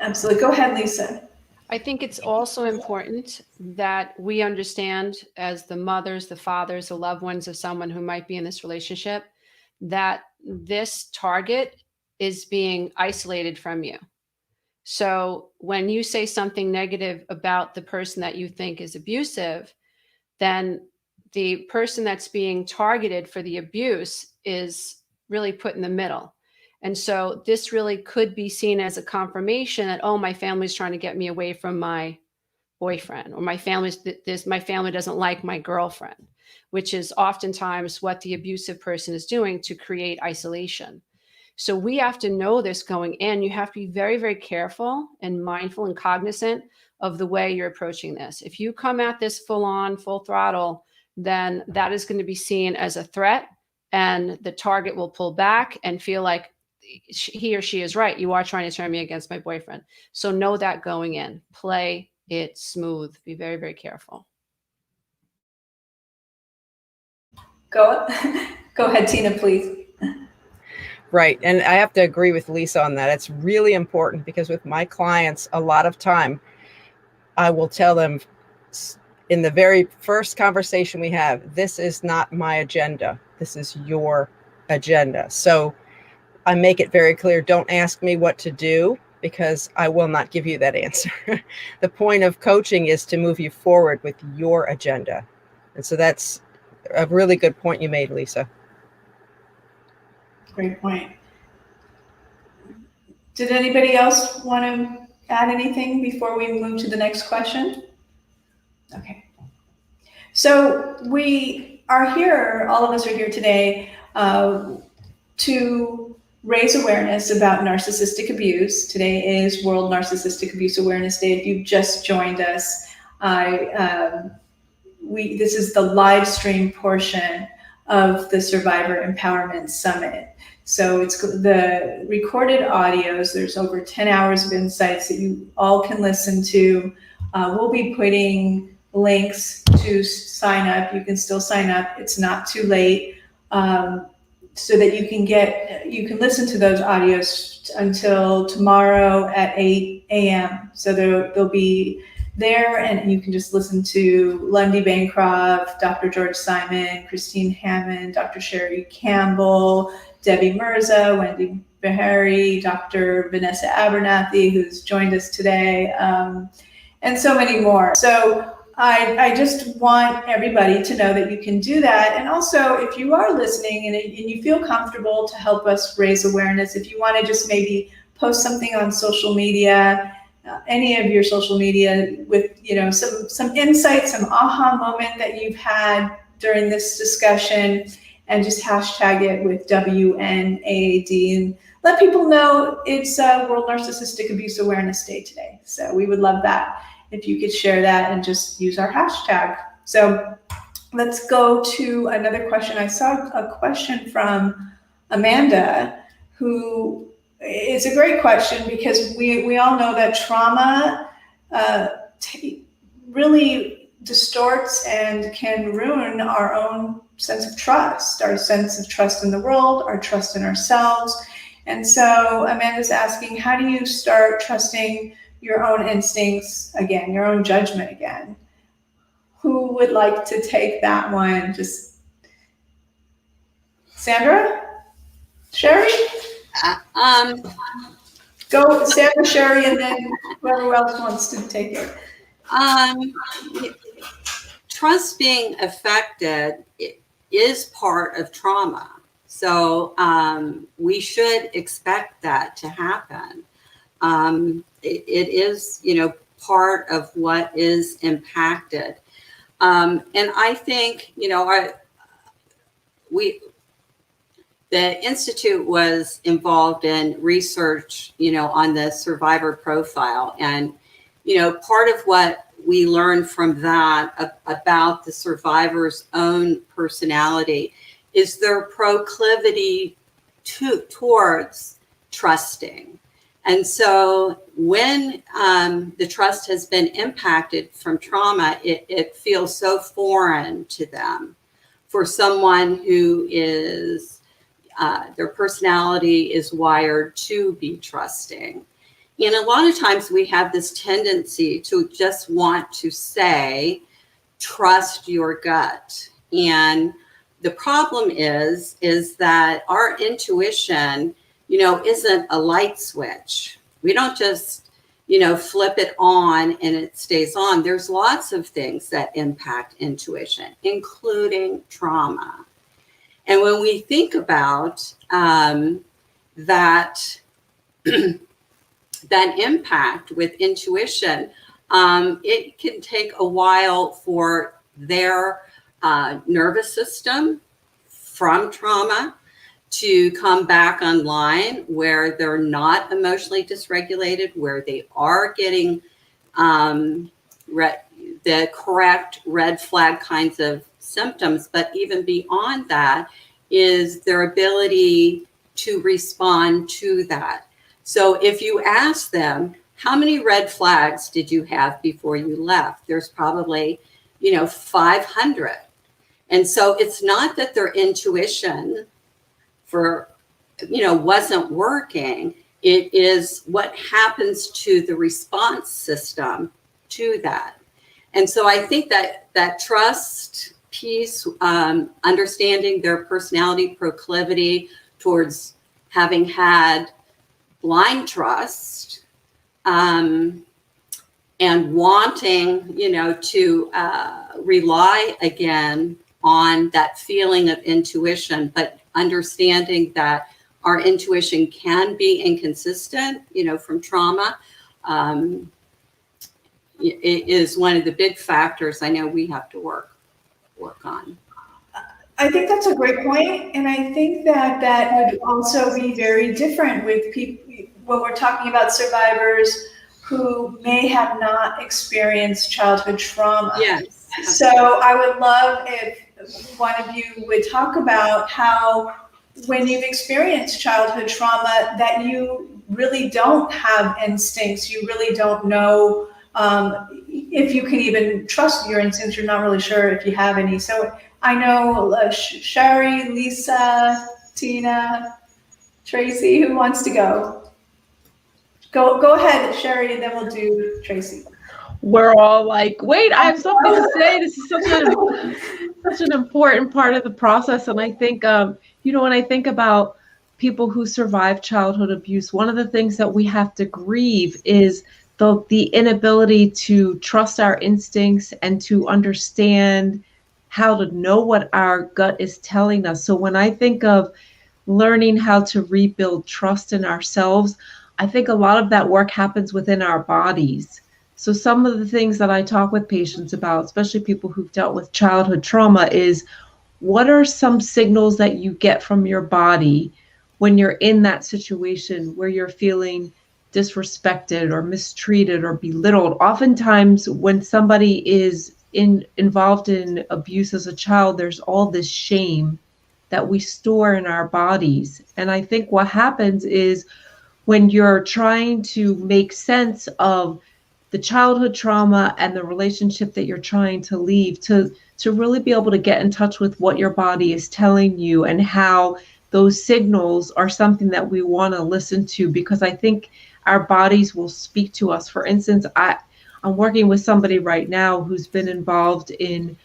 Absolutely. Go ahead, Lisa. I think it's also important that we understand, as the mothers, the fathers, the loved ones of someone who might be in this relationship, that this target is being isolated from you. So when you say something negative about the person that you think is abusive, then the person that's being targeted for the abuse is really put in the middle. And so this really could be seen as a confirmation that, oh, my family's trying to get me away from my boyfriend, or my family doesn't like my girlfriend, which is oftentimes what the abusive person is doing to create isolation. So we have to know this going in. You have to be very, very careful and mindful and cognizant of the way you're approaching this. If you come at this full on, full throttle, then that is going to be seen as a threat, and the target will pull back and feel like he or she is right. You are trying to turn me against my boyfriend. So know that going in. Play it smooth. Be very, very careful. Go ahead, Tina, please. Right. And I have to agree with Lisa on that. It's really important because with my clients, a lot of time, I will tell them in the very first conversation we have, this is not my agenda. This is your agenda. So I make it very clear, don't ask me what to do because I will not give you that answer. The point of coaching is to move you forward with your agenda. And so that's a really good point you made, Lisa. Great point. Did anybody else want to add anything before we move to the next question? Okay. So we are here, all of us are here today to raise awareness about narcissistic abuse. Today is World Narcissistic Abuse Awareness Day. If you've just joined us, this is the live stream portion of the Survivor Empowerment Summit. So it's the recorded audios. There's over 10 hours of insights that you all can listen to. We'll be putting links to sign up. You can still sign up. It's not too late. So that you can listen to those audios until tomorrow at 8 a.m. So they'll be there, and you can just listen to Lundy Bancroft, Dr. George Simon, Christine Hammond, Dr. Sherry Campbell, Debbie Mirza, Wendy Behari, Dr. Vanessa Abernathy, who's joined us today, and so many more. So I just want everybody to know that you can do that. And also, if you are listening and you feel comfortable to help us raise awareness, if you want to just maybe post something on social media, any of your social media with some insight, some aha moment that you've had during this discussion, and just hashtag it with WNAAD and let people know it's World Narcissistic Abuse Awareness Day today. So we would love that if you could share that and just use our hashtag. So let's go to another question. I saw a question from Amanda, who is a great question because we all know that trauma really distorts and can ruin our own sense of trust, our sense of trust in the world, our trust in ourselves. And so Amanda's asking, how do you start trusting your own instincts again, your own judgment again? Who would like to take that one? Just Sandra? Sherry? Go, Sandra, Sherry, and then whoever else wants to take it. Trust being affected is part of trauma. So we should expect that to happen. It is, part of what is impacted. And I think, the Institute was involved in research, on the survivor profile. And, part of what we learned from that about the survivor's own personality is their proclivity towards trusting. And so when the trust has been impacted from trauma, it feels so foreign to them. For someone who is, their personality is wired to be trusting. And a lot of times we have this tendency to just want to say, trust your gut. And the problem is that our intuition, isn't a light switch. We don't just, flip it on and it stays on. There's lots of things that impact intuition, including trauma. And when we think about that impact with intuition, it can take a while for their nervous system from trauma to come back online, where they're not emotionally dysregulated, where they are getting the correct red flag kinds of symptoms. But even beyond that is their ability to respond to that. So if you ask them, how many red flags did you have before you left? There's probably, 500. And so it's not that their intuition wasn't working. It is what happens to the response system to that. And so I think that trust piece, understanding their personality proclivity towards having had blind trust, and wanting, to rely again on that feeling of intuition, but understanding that our intuition can be inconsistent, from trauma. It is one of the big factors I know we have to work on. I think that's a great point, and I think that would also be very different with people when we're talking about survivors who may have not experienced childhood trauma. Yes. So I would love if one of you would talk about how, when you've experienced childhood trauma, that you really don't have instincts. You really don't know if you can even trust your instincts. You're not really sure if you have any. So I know Sherry, Lisa, Tina, Tracy, who wants to go? Go ahead, Sherry, and then we'll do Tracy. We're all like, wait, I have something to say. This is such an important part of the process. And I think, when I think about people who survive childhood abuse, one of the things that we have to grieve is the inability to trust our instincts and to understand how to know what our gut is telling us. So when I think of learning how to rebuild trust in ourselves, I think a lot of that work happens within our bodies. So some of the things that I talk with patients about, especially people who've dealt with childhood trauma, is what are some signals that you get from your body when you're in that situation where you're feeling disrespected or mistreated or belittled? Oftentimes when somebody is involved in abuse as a child, there's all this shame that we store in our bodies. And I think what happens is when you're trying to make sense of the childhood trauma and the relationship that you're trying to leave, to really be able to get in touch with what your body is telling you and how those signals are something that we want to listen to, because I think our bodies will speak to us. For instance, I'm working with somebody right now who's been involved in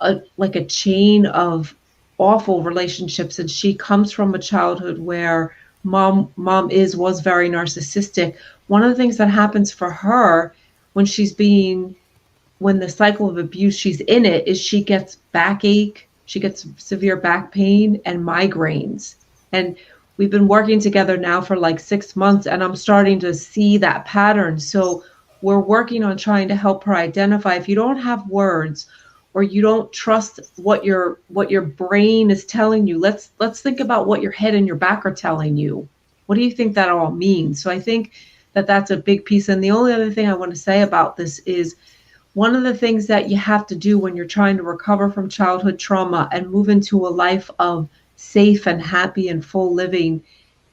a chain of awful relationships, and she comes from a childhood where mom was very narcissistic. One of the things that happens for her when the cycle of abuse she's in it is she gets backache, she gets severe back pain and migraines. And we've been working together now for like 6 months, and I'm starting to see that pattern. So we're working on trying to help her identify, if you don't have words or you don't trust what your brain is telling you, let's think about what your head and your back are telling you. What do you think that all means? So I think that that's a big piece. And the only other thing I want to say about this is, one of the things that you have to do when you're trying to recover from childhood trauma and move into a life of safe and happy and full living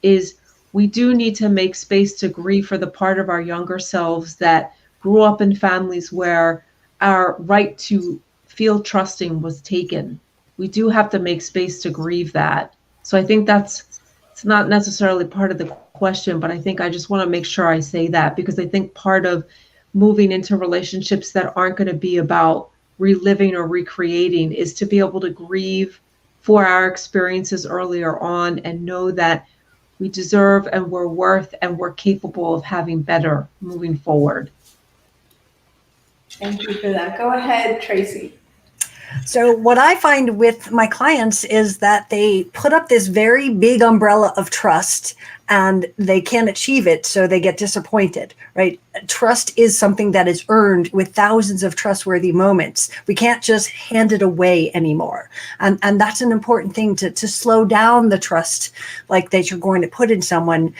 is we do need to make space to grieve for the part of our younger selves that grew up in families where our right to feel trusting was taken. We do have to make space to grieve that. So I think it's not necessarily part of the question, but I think I just want to make sure I say that, because I think part of moving into relationships that aren't going to be about reliving or recreating is to be able to grieve for our experiences earlier on and know that we deserve and we're worth and we're capable of having better moving forward. Thank you for that. Go ahead, Tracy. So what I find with my clients is that they put up this very big umbrella of trust and they can't achieve it, so they get disappointed, right? Trust is something that is earned with thousands of trustworthy moments. We can't just hand it away anymore. And that's an important thing, to slow down the trust like that you're going to put in someone.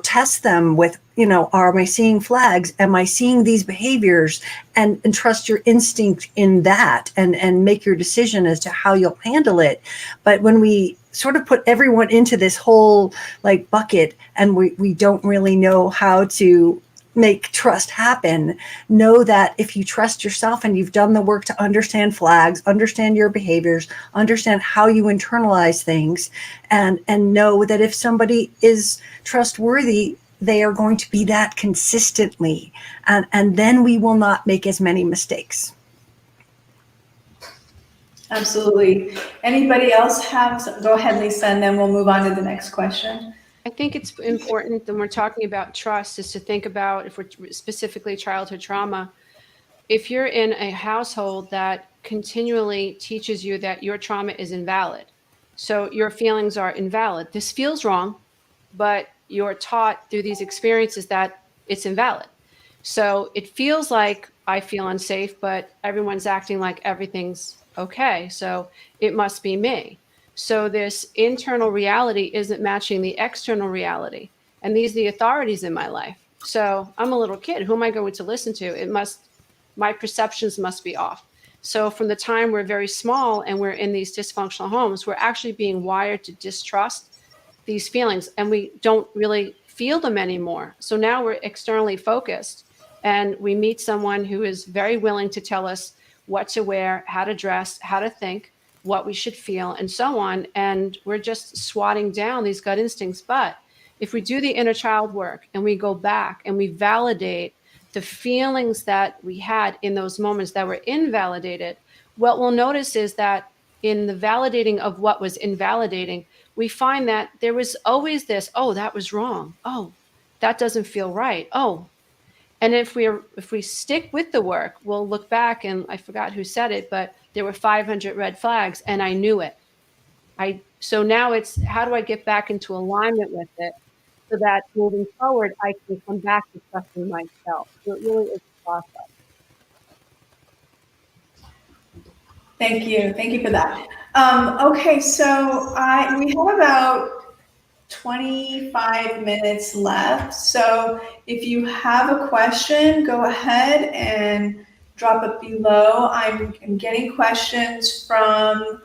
Test them with, am I seeing flags? Am I seeing these behaviors? And trust your instinct in that and make your decision as to how you'll handle it. But when we sort of put everyone into this whole like bucket, and we don't really know how to make trust happen. Know that if you trust yourself and you've done the work to understand flags, understand your behaviors, understand how you internalize things, and know that if somebody is trustworthy, they are going to be that consistently, and then we will not make as many mistakes. Absolutely. Anybody else have? Go ahead, Lisa, and then we'll move on to the next question. I think it's important when we're talking about trust is to think about, if we're specifically childhood trauma, if you're in a household that continually teaches you that your trauma is invalid, so your feelings are invalid. This feels wrong, but you're taught through these experiences that it's invalid. So it feels like I feel unsafe, but everyone's acting like everything's okay. So it must be me. So this internal reality isn't matching the external reality. And these are the authorities in my life. So I'm a little kid. Who am I going to listen to? My perceptions must be off. So from the time we're very small and we're in these dysfunctional homes, we're actually being wired to distrust these feelings, and we don't really feel them anymore. So now we're externally focused, and we meet someone who is very willing to tell us what to wear, how to dress, how to think, what we should feel, and so on. And we're just swatting down these gut instincts. But if we do the inner child work and we go back and we validate the feelings that we had in those moments that were invalidated, what we'll notice is that in the validating of what was invalidating, we find that there was always this, oh, that was wrong. Oh, that doesn't feel right. Oh, and if we stick with the work, we'll look back, and I forgot who said it, but there were 500 red flags, and I knew it. So now it's, how do I get back into alignment with it so that moving forward, I can come back to trusting myself. So it really is a process. Thank you. Thank you for that. Okay, so we have about 25 minutes left. So if you have a question, go ahead and drop it below. I'm getting questions from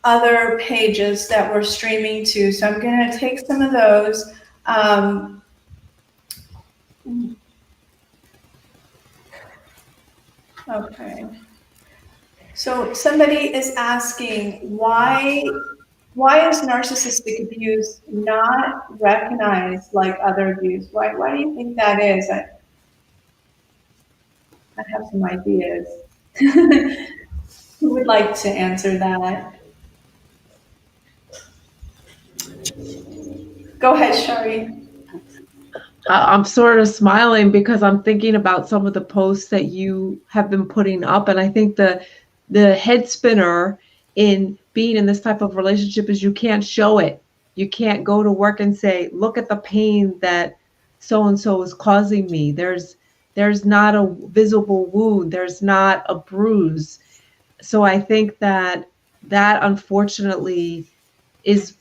other pages that we're streaming to, so I'm going to take some of those. Okay. So somebody is asking, why is narcissistic abuse not recognized like other abuse? Why do you think that is? I have some ideas. Who would like to answer that? Go ahead, Shari. I'm sort of smiling because I'm thinking about some of the posts that you have been putting up. And I think the head spinner in being in this type of relationship is you can't show it. You can't go to work and say, look at the pain that so-and-so is causing me. There's not a visible wound. There's not a bruise. So I think that unfortunately is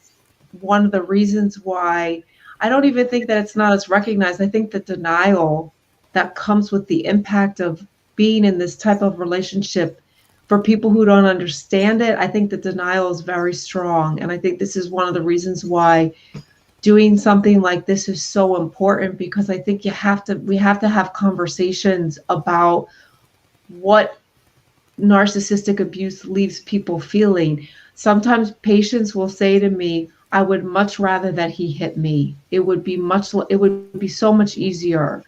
one of the reasons why I don't even think that it's not as recognized. I think the denial that comes with the impact of being in this type of relationship, for people who don't understand it, I think the denial is very strong. And I think this is one of the reasons why doing something like this is so important, because I think we have to have conversations about what narcissistic abuse leaves people feeling. Sometimes patients will say to me, I would much rather that he hit me. It would be so much easier.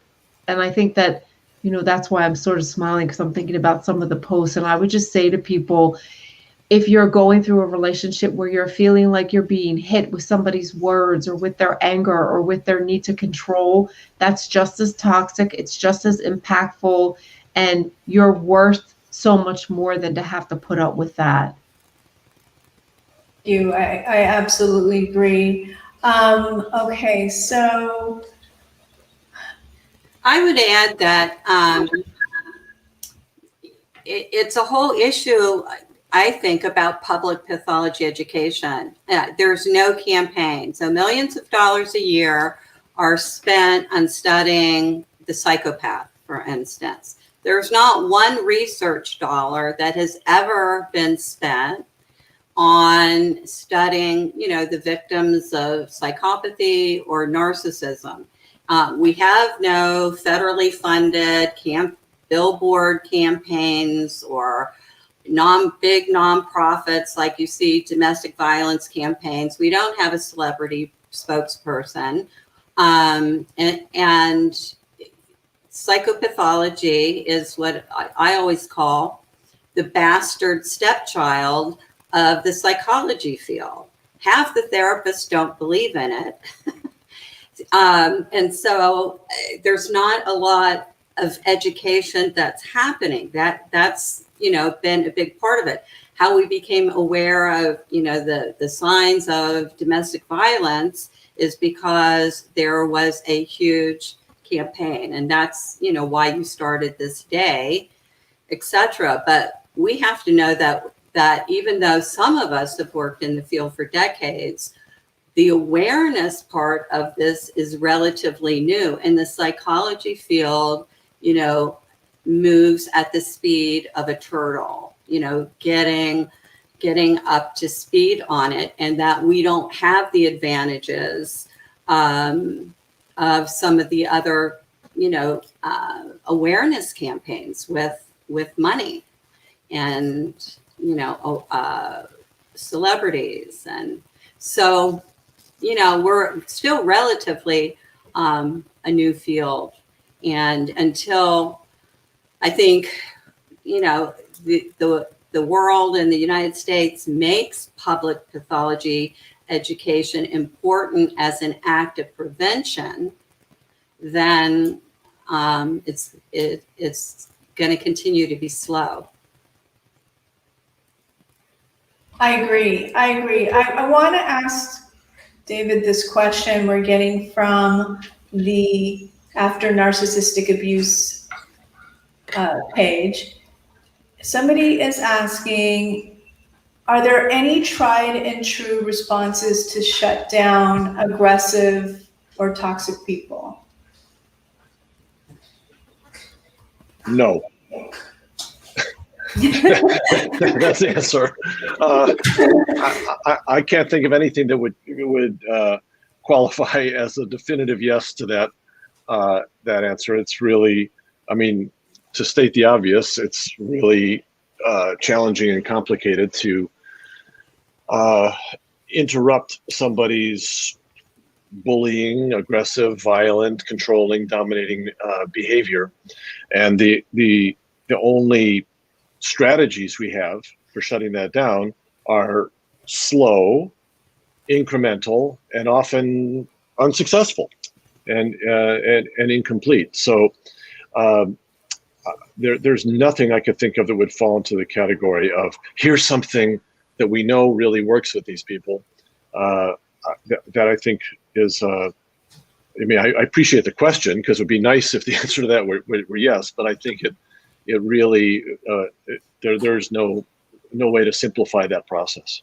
And I think that, that's why I'm sort of smiling, because I'm thinking about some of the posts. And I would just say to people, if you're going through a relationship where you're feeling like you're being hit with somebody's words or with their anger or with their need to control, that's just as toxic. It's just as impactful. And you're worth so much more than to have to put up with that. I absolutely agree. Okay, so I would add that it's a whole issue, I think, about public pathology education. There's no campaign. So millions of dollars a year are spent on studying the psychopath, for instance. There's not one research dollar that has ever been spent on studying, the victims of psychopathy or narcissism. We have no federally funded billboard campaigns or big nonprofits like you see domestic violence campaigns. We don't have a celebrity spokesperson. And psychopathology is what I always call the bastard stepchild of the psychology field. Half the therapists don't believe in it. And so there's not a lot of education that's happening. That's been a big part of it. How we became aware of, the signs of domestic violence is because there was a huge campaign, and that's, why you started this day, etc. But we have to know that even though some of us have worked in the field for decades, the awareness part of this is relatively new, and the psychology field, moves at the speed of a turtle, getting up to speed on it, and that we don't have the advantages of some of the other, awareness campaigns with money and, celebrities. And so, we're still relatively a new field. And until I think, the world and the United States makes public pathology education important as an act of prevention, then it's going to continue to be slow. I agree. I want to ask David this question we're getting from the After Narcissistic Abuse page. Somebody is asking, are there any tried and true responses to shut down aggressive or toxic people? No. That's the answer. I can't think of anything that would qualify as a definitive yes to that answer. It's really, to state the obvious, it's really challenging and complicated to interrupt somebody's bullying, aggressive, violent, controlling, dominating behavior. And the only strategies we have for shutting that down are slow, incremental, and often unsuccessful and incomplete. So there's nothing I could think of that would fall into the category of here's something that we know really works with these people. That I think is, I appreciate the question because it would be nice if the answer to that were yes, but I think it really, there's no way to simplify that process.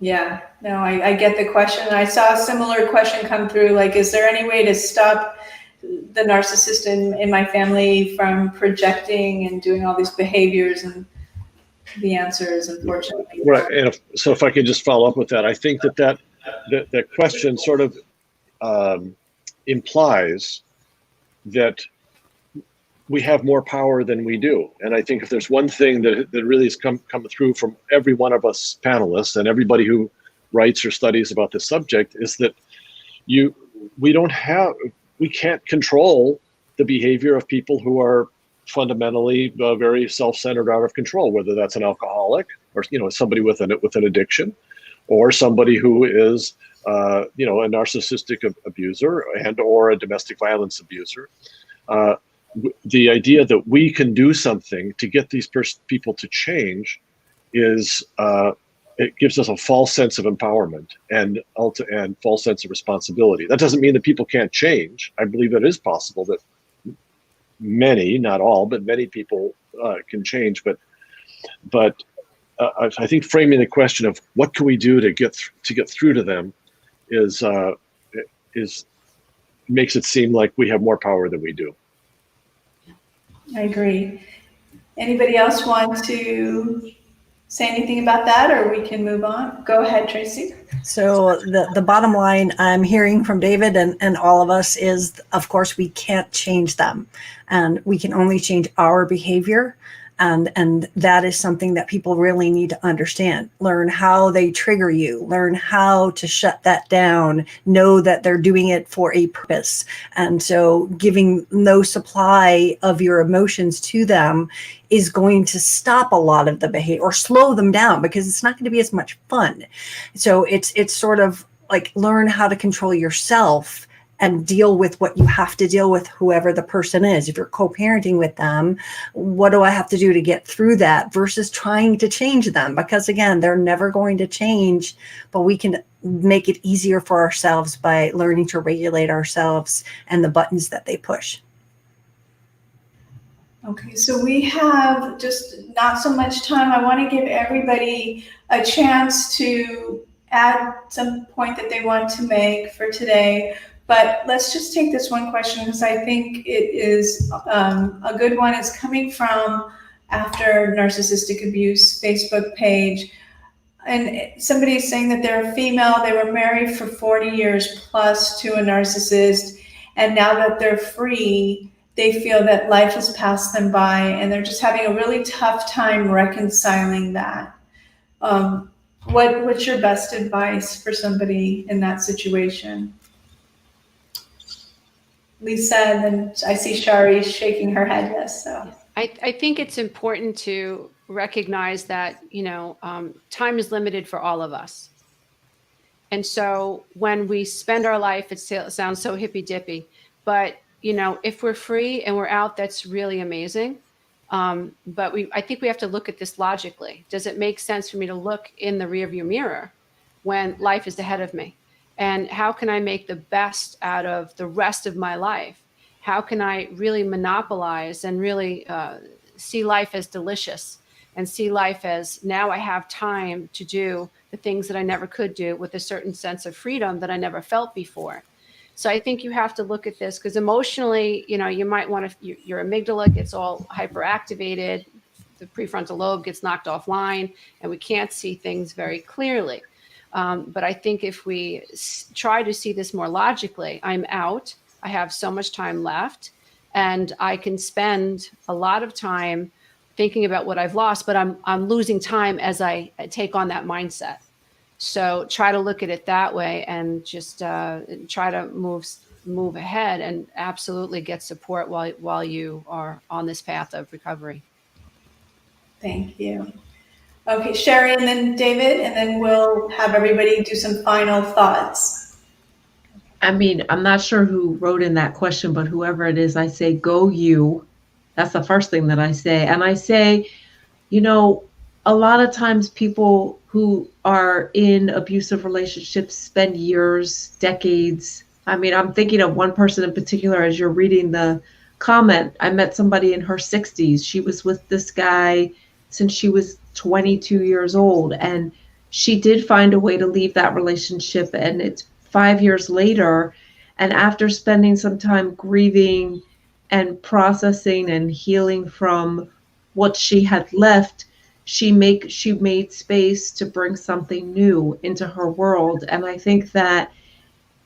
Yeah, no, I get the question. I saw a similar question come through, like, is there any way to stop the narcissist in my family from projecting and doing all these behaviors? And the answer is unfortunately right. And so if I could just follow up with that, I think that question sort of implies that we have more power than we do. And I think if there's one thing that really has come through from every one of us panelists and everybody who writes or studies about this subject is that we can't control the behavior of people who are fundamentally very self-centered, out of control, whether that's an alcoholic or somebody with an addiction, or somebody who is a narcissistic abuser and or a domestic violence abuser. The idea that we can do something to get these people to change is it gives us a false sense of empowerment and false sense of responsibility. That doesn't mean that people can't change. I believe it is possible that many, not all, but many people can change. But I think framing the question of what can we do to get through to them is makes it seem like we have more power than we do. I agree. Anybody else want to say anything about that, or we can move on? Go ahead, Tracy. So the bottom line I'm hearing from David and all of us is, of course, we can't change them, and we can only change our behavior. And that is something that people really need to understand. Learn how they trigger you, learn how to shut that down, know that they're doing it for a purpose. And so giving no supply of your emotions to them is going to stop a lot of the behavior or slow them down, because it's not going to be as much fun. So it's sort of like, learn how to control yourself and deal with what you have to deal with, whoever the person is. If you're co-parenting with them, what do I have to do to get through that, versus trying to change them? Because again, they're never going to change, but we can make it easier for ourselves by learning to regulate ourselves and the buttons that they push. Okay, so we have just not so much time. I want to give everybody a chance to add some point that they want to make for today. But let's just take this one question, because I think it is a good one. It's coming from After Narcissistic Abuse Facebook page. And somebody is saying that they're a female, they were married for 40 years plus to a narcissist, and now that they're free, they feel that life has passed them by, and they're just having a really tough time reconciling that. What's your best advice for somebody in that situation? Lisa, and then I see Shari shaking her head yes. So I think it's important to recognize that, time is limited for all of us. And so when we spend our life, it sounds so hippy dippy, but if we're free and we're out, that's really amazing. But I think we have to look at this logically. Does it make sense for me to look in the rearview mirror when life is ahead of me? And how can I make the best out of the rest of my life? How can I really monopolize and really see life as delicious, and see life as, now I have time to do the things that I never could do with a certain sense of freedom that I never felt before. So I think you have to look at this, because emotionally, you might want to, your amygdala gets all hyperactivated, the prefrontal lobe gets knocked offline, and we can't see things very clearly. But I think if we try to see this more logically, I'm out, I have so much time left, and I can spend a lot of time thinking about what I've lost, but I'm losing time as I take on that mindset. So try to look at it that way, and just try to move ahead, and absolutely get support while you are on this path of recovery. thank you. Okay, Sherry, and then David, and then we'll have everybody do some final thoughts. I mean, I'm not sure who wrote in that question, but whoever it is, I say, go you. That's the first thing that I say. And I say, a lot of times people who are in abusive relationships spend years, decades. I mean, I'm thinking of one person in particular as you're reading the comment. I met somebody in her 60s. She was with this guy since she was 22 years old, and she did find a way to leave that relationship, and it's 5 years later, and after spending some time grieving and processing and healing from what she had left, she made space to bring something new into her world. And I think that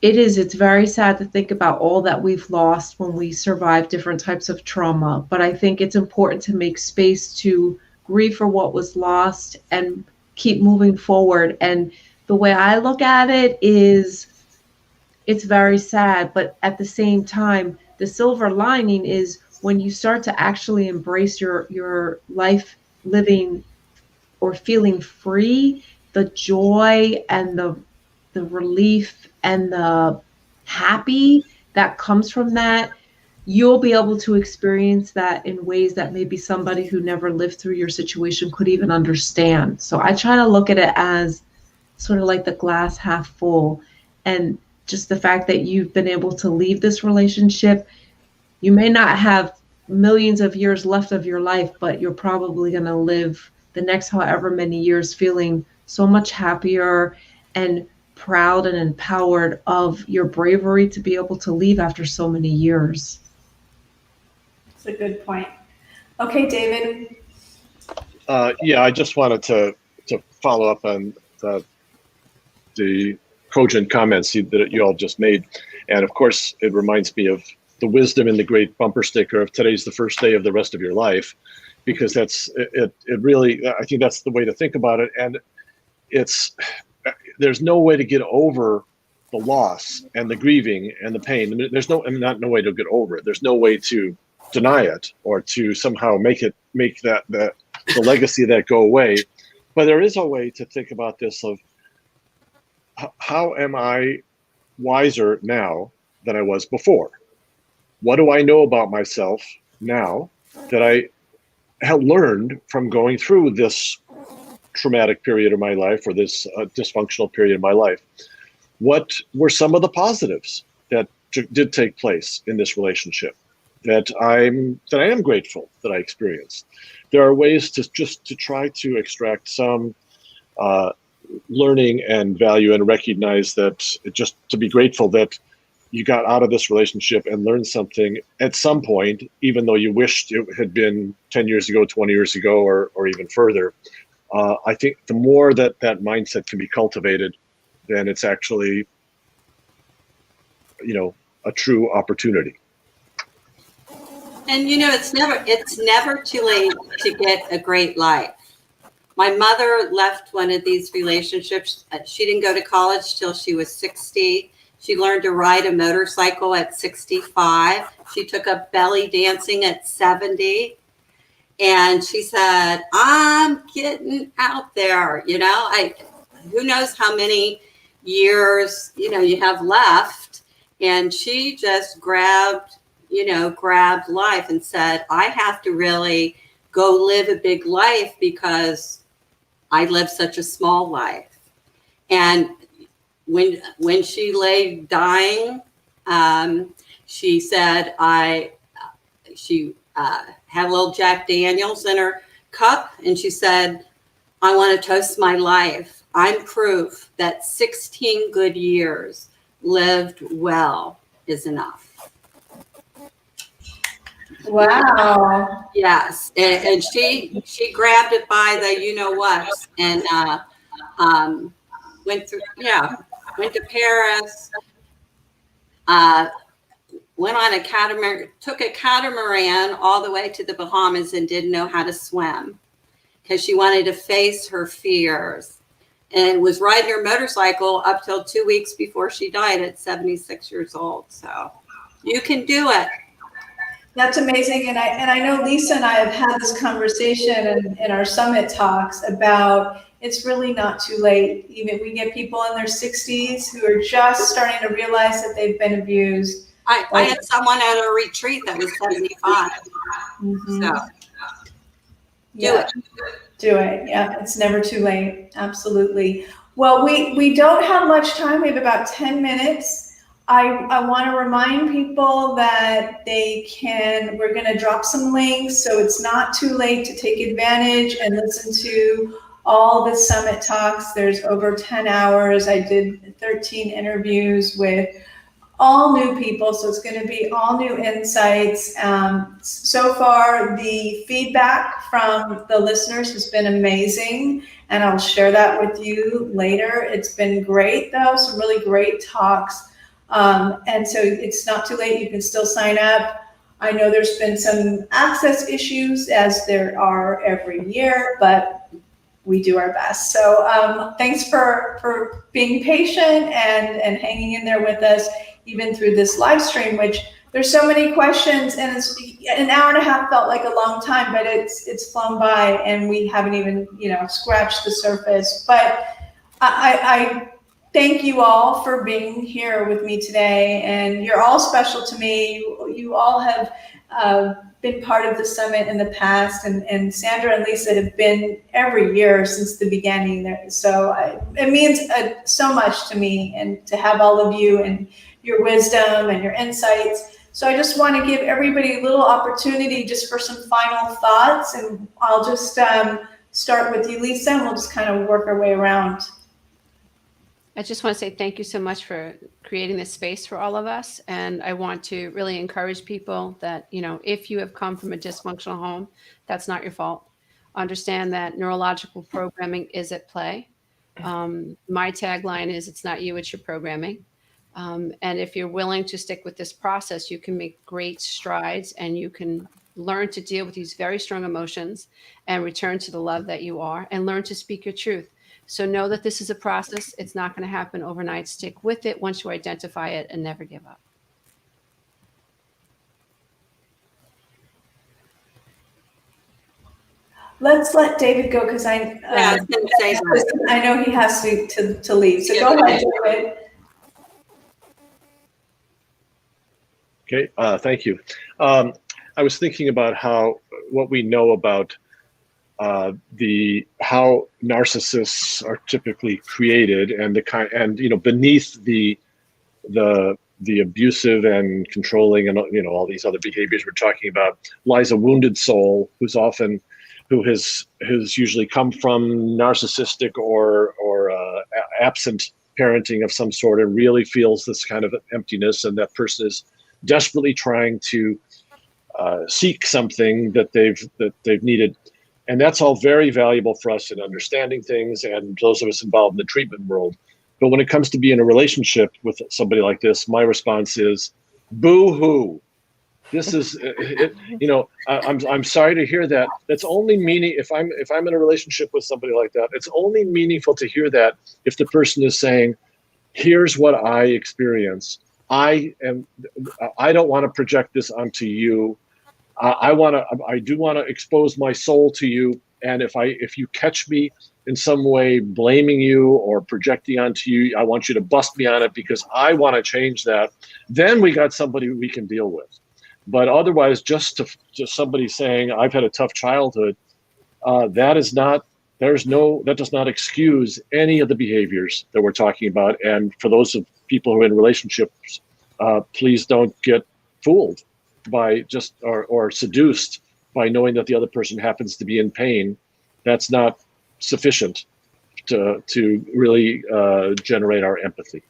it's very sad to think about all that we've lost when we survive different types of trauma, but I think it's important to make space to grieve for what was lost and keep moving forward. And the way I look at it is, it's very sad, but at the same time, the silver lining is when you start to actually embrace your life living or feeling free, the joy and the relief and the happy that comes from that, you'll be able to experience that in ways that maybe somebody who never lived through your situation could even understand. So I try to look at it as sort of like the glass half full, and just the fact that you've been able to leave this relationship. You may not have millions of years left of your life, but you're probably going to live the next however many years feeling so much happier and proud and empowered of your bravery to be able to leave after so many years. That's a good point. Okay, David. Yeah, I just wanted to follow up on the cogent comments that you all just made. And of course, it reminds me of the wisdom in the great bumper sticker of today's the first day of the rest of your life, because that's it really, I think that's the way to think about it. And there's no way to get over the loss and the grieving and the pain. There's no way to get over it. There's no way to deny it or to somehow make the legacy of that go away. But there is a way to think about this of how am I wiser now than I was before? What do I know about myself now that I have learned from going through this traumatic period of my life or this dysfunctional period of my life? What were some of the positives that did take place in this relationship that I am grateful that I experienced? There are ways to try to extract some learning and value and recognize that, just to be grateful that you got out of this relationship and learned something at some point, even though you wished it had been 10 years ago, 20 years ago, or even further. I think the more that mindset can be cultivated, then it's actually, a true opportunity. And it's never too late to get a great life. My mother left one of these relationships. She didn't go to college till she was 60. She learned to ride a motorcycle at 65. She took up belly dancing at 70. And she said, I'm getting out there, who knows how many years, you have left. And she just grabbed life and said, I have to really go live a big life because I lived such a small life. And when she lay dying, she said, she had a little Jack Daniels in her cup, and she said, I want to toast my life. I'm proof that 16 good years lived well is enough. Wow. Yes. And she grabbed it by the what, and went to Paris, went on a catamaran, took a catamaran all the way to the Bahamas and didn't know how to swim because she wanted to face her fears, and was riding her motorcycle up till 2 weeks before she died at 76 years old. So you can do it. That's amazing. And I know Lisa and I have had this conversation in our summit talks about it's really not too late. Even we get people in their 60s who are just starting to realize that they've been abused. I had someone at a retreat that was 75. Mm-hmm. So do it. Yeah, it's never too late. Absolutely. Well, we don't have much time. We have about 10 minutes. I want to remind people that we're going to drop some links, so it's not too late to take advantage and listen to all the summit talks. There's over 10 hours. I did 13 interviews with all new people, so it's going to be all new insights. So far, the feedback from the listeners has been amazing, and I'll share that with you later. It's been great, though, some really great talks. And so it's not too late. You can still sign up. I know there's been some access issues, as there are every year, but we do our best. So thanks for being patient and hanging in there with us, even through this live stream, which there's so many questions, and it's an hour and a half felt like a long time, but it's flown by, and we haven't even scratched the surface. But I thank you all for being here with me today, and you're all special to me. You all have been part of the summit in the past, and Sandra and Lisa have been every year since the beginning there. So it means so much to me, and to have all of you and your wisdom and your insights. So I just want to give everybody a little opportunity just for some final thoughts, and I'll just start with you, Lisa, and we'll just kind of work our way around. I just want to say thank you so much for creating this space for all of us. And I want to really encourage people that, if you have come from a dysfunctional home, that's not your fault. understand that neurological programming is at play. My tagline is, it's not you, it's your programming. And if you're willing to stick with this process, you can make great strides, and you can learn to deal with these very strong emotions and return to the love that you are, and learn to speak your truth. So know that this is a process. It's not going to happen overnight. Stick with it once you identify it, and never give up. Let's let David go, because Yeah, I was going to say that. I know he has to leave. So go ahead, David. Okay, thank you. I was thinking about what we know about how narcissists are typically created, and beneath the abusive and controlling and all these other behaviors we're talking about lies a wounded soul who has usually come from narcissistic or absent parenting of some sort, and really feels this kind of emptiness, and that person is desperately trying to seek something that they've needed. And that's all very valuable for us in understanding things, and those of us involved in the treatment world. But when it comes to be in a relationship with somebody like this, my response is, boo-hoo. This is, I'm sorry to hear that. That's only meaning, if I'm in a relationship with somebody like that, it's only meaningful to hear that if the person is saying, here's what I experience. I don't want to project this onto you. I do want to expose my soul to you. And if you catch me in some way blaming you or projecting onto you, I want you to bust me on it, because I want to change that. Then we got somebody we can deal with. But otherwise, just somebody saying, I've had a tough childhood, that does not excuse any of the behaviors that we're talking about. And for those of people who are in relationships, please don't get fooled by or seduced by knowing that the other person happens to be in pain. That's not sufficient to really generate our empathy.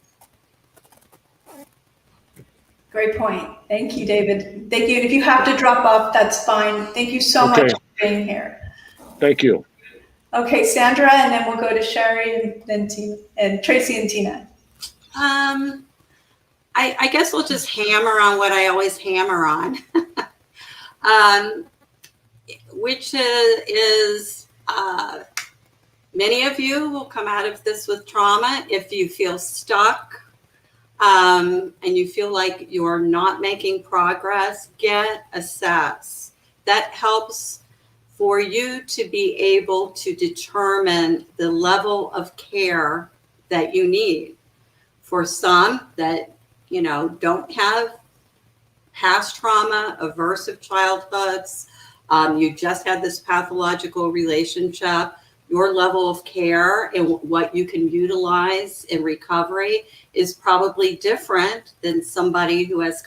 Great point. Thank you, David. Thank you. And if you have to drop off, that's fine. Thank you so much for being here. Thank you. Okay, Sandra, and then we'll go to Sherry, and then and Tracy and Tina. I guess we'll just hammer on what I always hammer on, which is many of you will come out of this with trauma. If you feel stuck and you feel like you're not making progress, assess. That helps for you to be able to determine the level of care that you need. For some that don't have past trauma, aversive childhoods, you just had this pathological relationship, your level of care and what you can utilize in recovery is probably different than somebody who has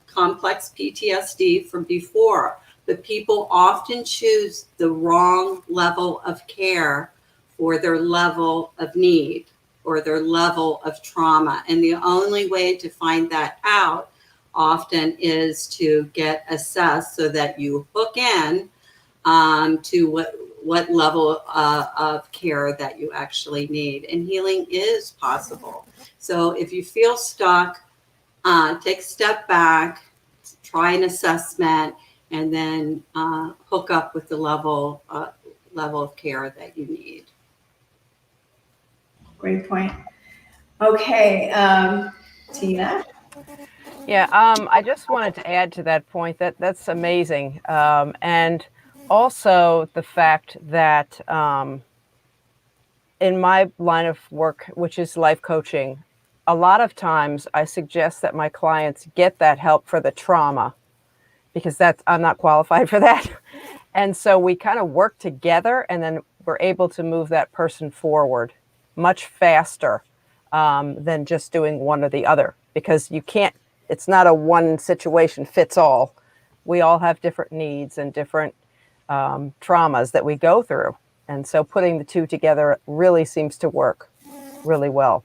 complex PTSD from before. But people often choose the wrong level of care for their level of need or their level of trauma. And the only way to find that out often is to get assessed so that you hook in to what level of care that you actually need. And healing is possible. So if you feel stuck, take a step back, try an assessment, and then hook up with the level of care that you need. Great point. Okay, Tina. Yeah, I just wanted to add to that point that's amazing. And also the fact that in my line of work, which is life coaching, a lot of times I suggest that my clients get that help for the trauma, because I'm not qualified for that. And so we kind of work together, and then we're able to move that person forward much faster than just doing one or the other, because it's not a one situation fits all. We all have different needs and different traumas that we go through. And so putting the two together really seems to work really well.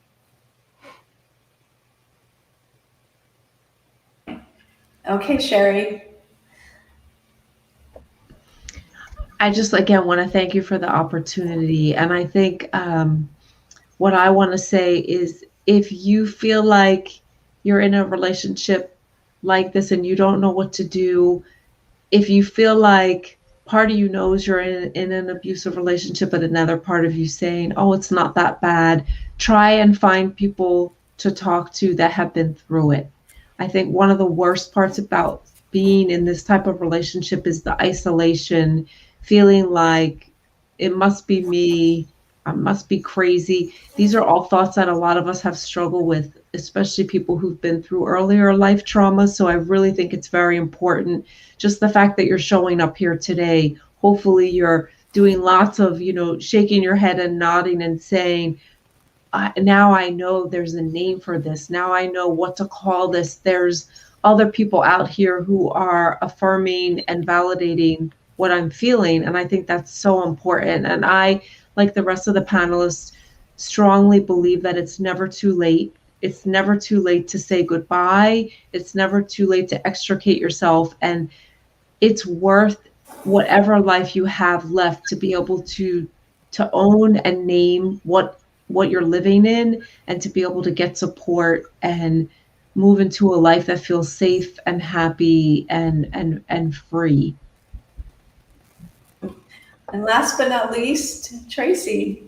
Okay, Sherry. I just, again, want to thank you for the opportunity. And I think what I want to say is if you feel like you're in a relationship like this and you don't know what to do, if you feel like part of you knows you're in an abusive relationship, but another part of you saying, oh, it's not that bad, try and find people to talk to that have been through it. I think one of the worst parts about being in this type of relationship is the isolation, feeling like it must be me, I must be crazy. These are all thoughts that a lot of us have struggled with, especially people who've been through earlier life trauma. So I really think it's very important. Just the fact that you're showing up here today, hopefully you're doing lots of, shaking your head and nodding and saying, now I know there's a name for this. Now I know what to call this. There's other people out here who are affirming and validating what I'm feeling. And I think that's so important. And I, like the rest of the panelists, strongly believe that it's never too late. It's never too late to say goodbye. It's never too late to extricate yourself. And it's worth whatever life you have left to be able to own and name what you're living in, and to be able to get support and move into a life that feels safe and happy and free. And last but not least, Tracy.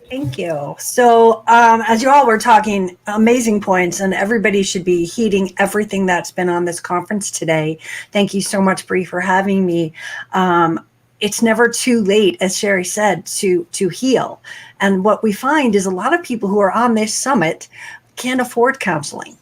Thank you. So as you all were talking, amazing points, and everybody should be heeding everything that's been on this conference today. Thank you so much, Bree, for having me. It's never too late, as Sherry said, to heal. And what we find is a lot of people who are on this summit can't afford counseling,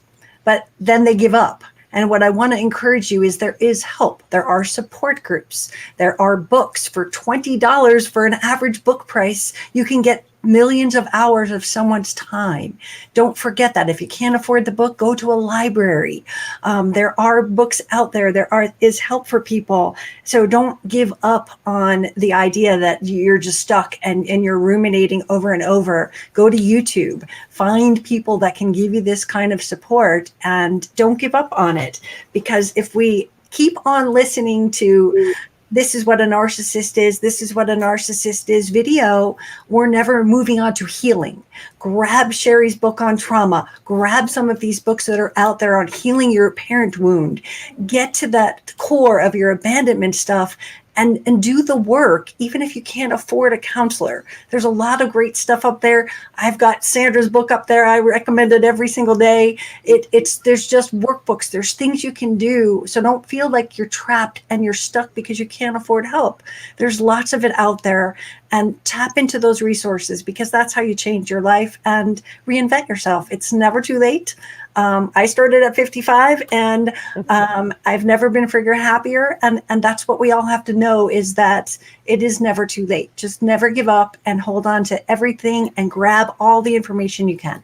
but then they give up. And what I want to encourage you is there is help. There are support groups. There are books for $20 for an average book price. You can get millions of hours of someone's time. Don't forget that. If you can't afford the book, go to a library. There are books out there. There is help for people. So don't give up on the idea that you're just stuck and you're ruminating over and over. Go to YouTube. Find people that can give you this kind of support, and don't give up on it. Because if we keep on listening to this is what a narcissist is, this is what a narcissist is video, we're never moving on to healing. Grab Sherry's book on trauma. Grab some of these books that are out there on healing your parent wound. Get to that core of your abandonment stuff and do the work, even if you can't afford a counselor. There's a lot of great stuff up there. I've got Sandra's book up there. I recommend it every single day. There's just workbooks. There's things you can do. So don't feel like you're trapped and you're stuck because you can't afford help. There's lots of it out there, and tap into those resources, because that's how you change your life and reinvent yourself. It's never too late. I started at 55, and I've never been happier. And that's what we all have to know, is that it is never too late. Just never give up and hold on to everything and grab all the information you can.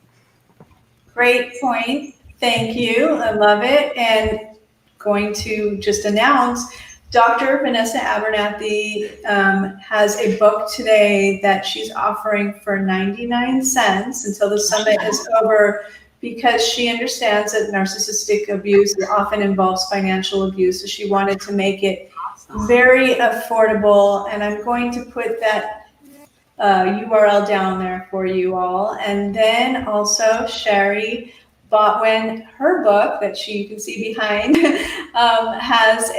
Great point. Thank you. I love it. And going to just announce, Dr. Vanessa Abernathy has a book today that she's offering for 99 cents until the summit is over, because she understands that narcissistic abuse often involves financial abuse. So she wanted to make it very affordable. And I'm going to put that URL down there for you all. And then also Sherry Botwin, her book that you can see behind, has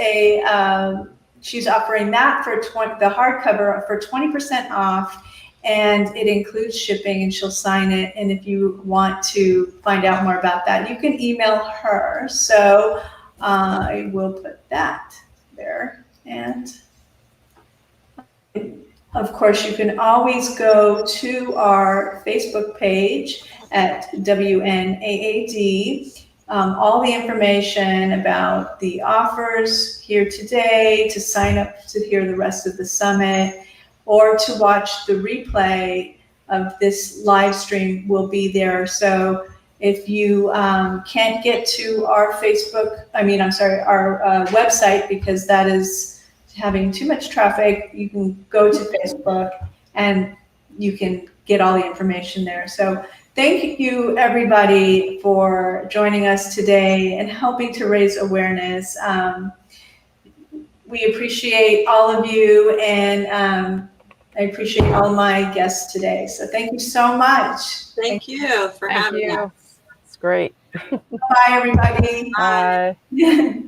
she's offering that for the hardcover for 20% off. And it includes shipping, and she'll sign it. And if you want to find out more about that, you can email her. So I will put that there. And of course, you can always go to our Facebook page at WNAAD. All the information about the offers here today, to sign up to hear the rest of the summit, or to watch the replay of this live stream will be there. So if you can't get to our our website, because that is having too much traffic, you can go to Facebook and you can get all the information there. So thank you, everybody, for joining us today and helping to raise awareness. we appreciate all of you, and I appreciate all my guests today. So thank you so much. Thank you for Thank having us. you. It's great. Bye, everybody. Bye. Bye.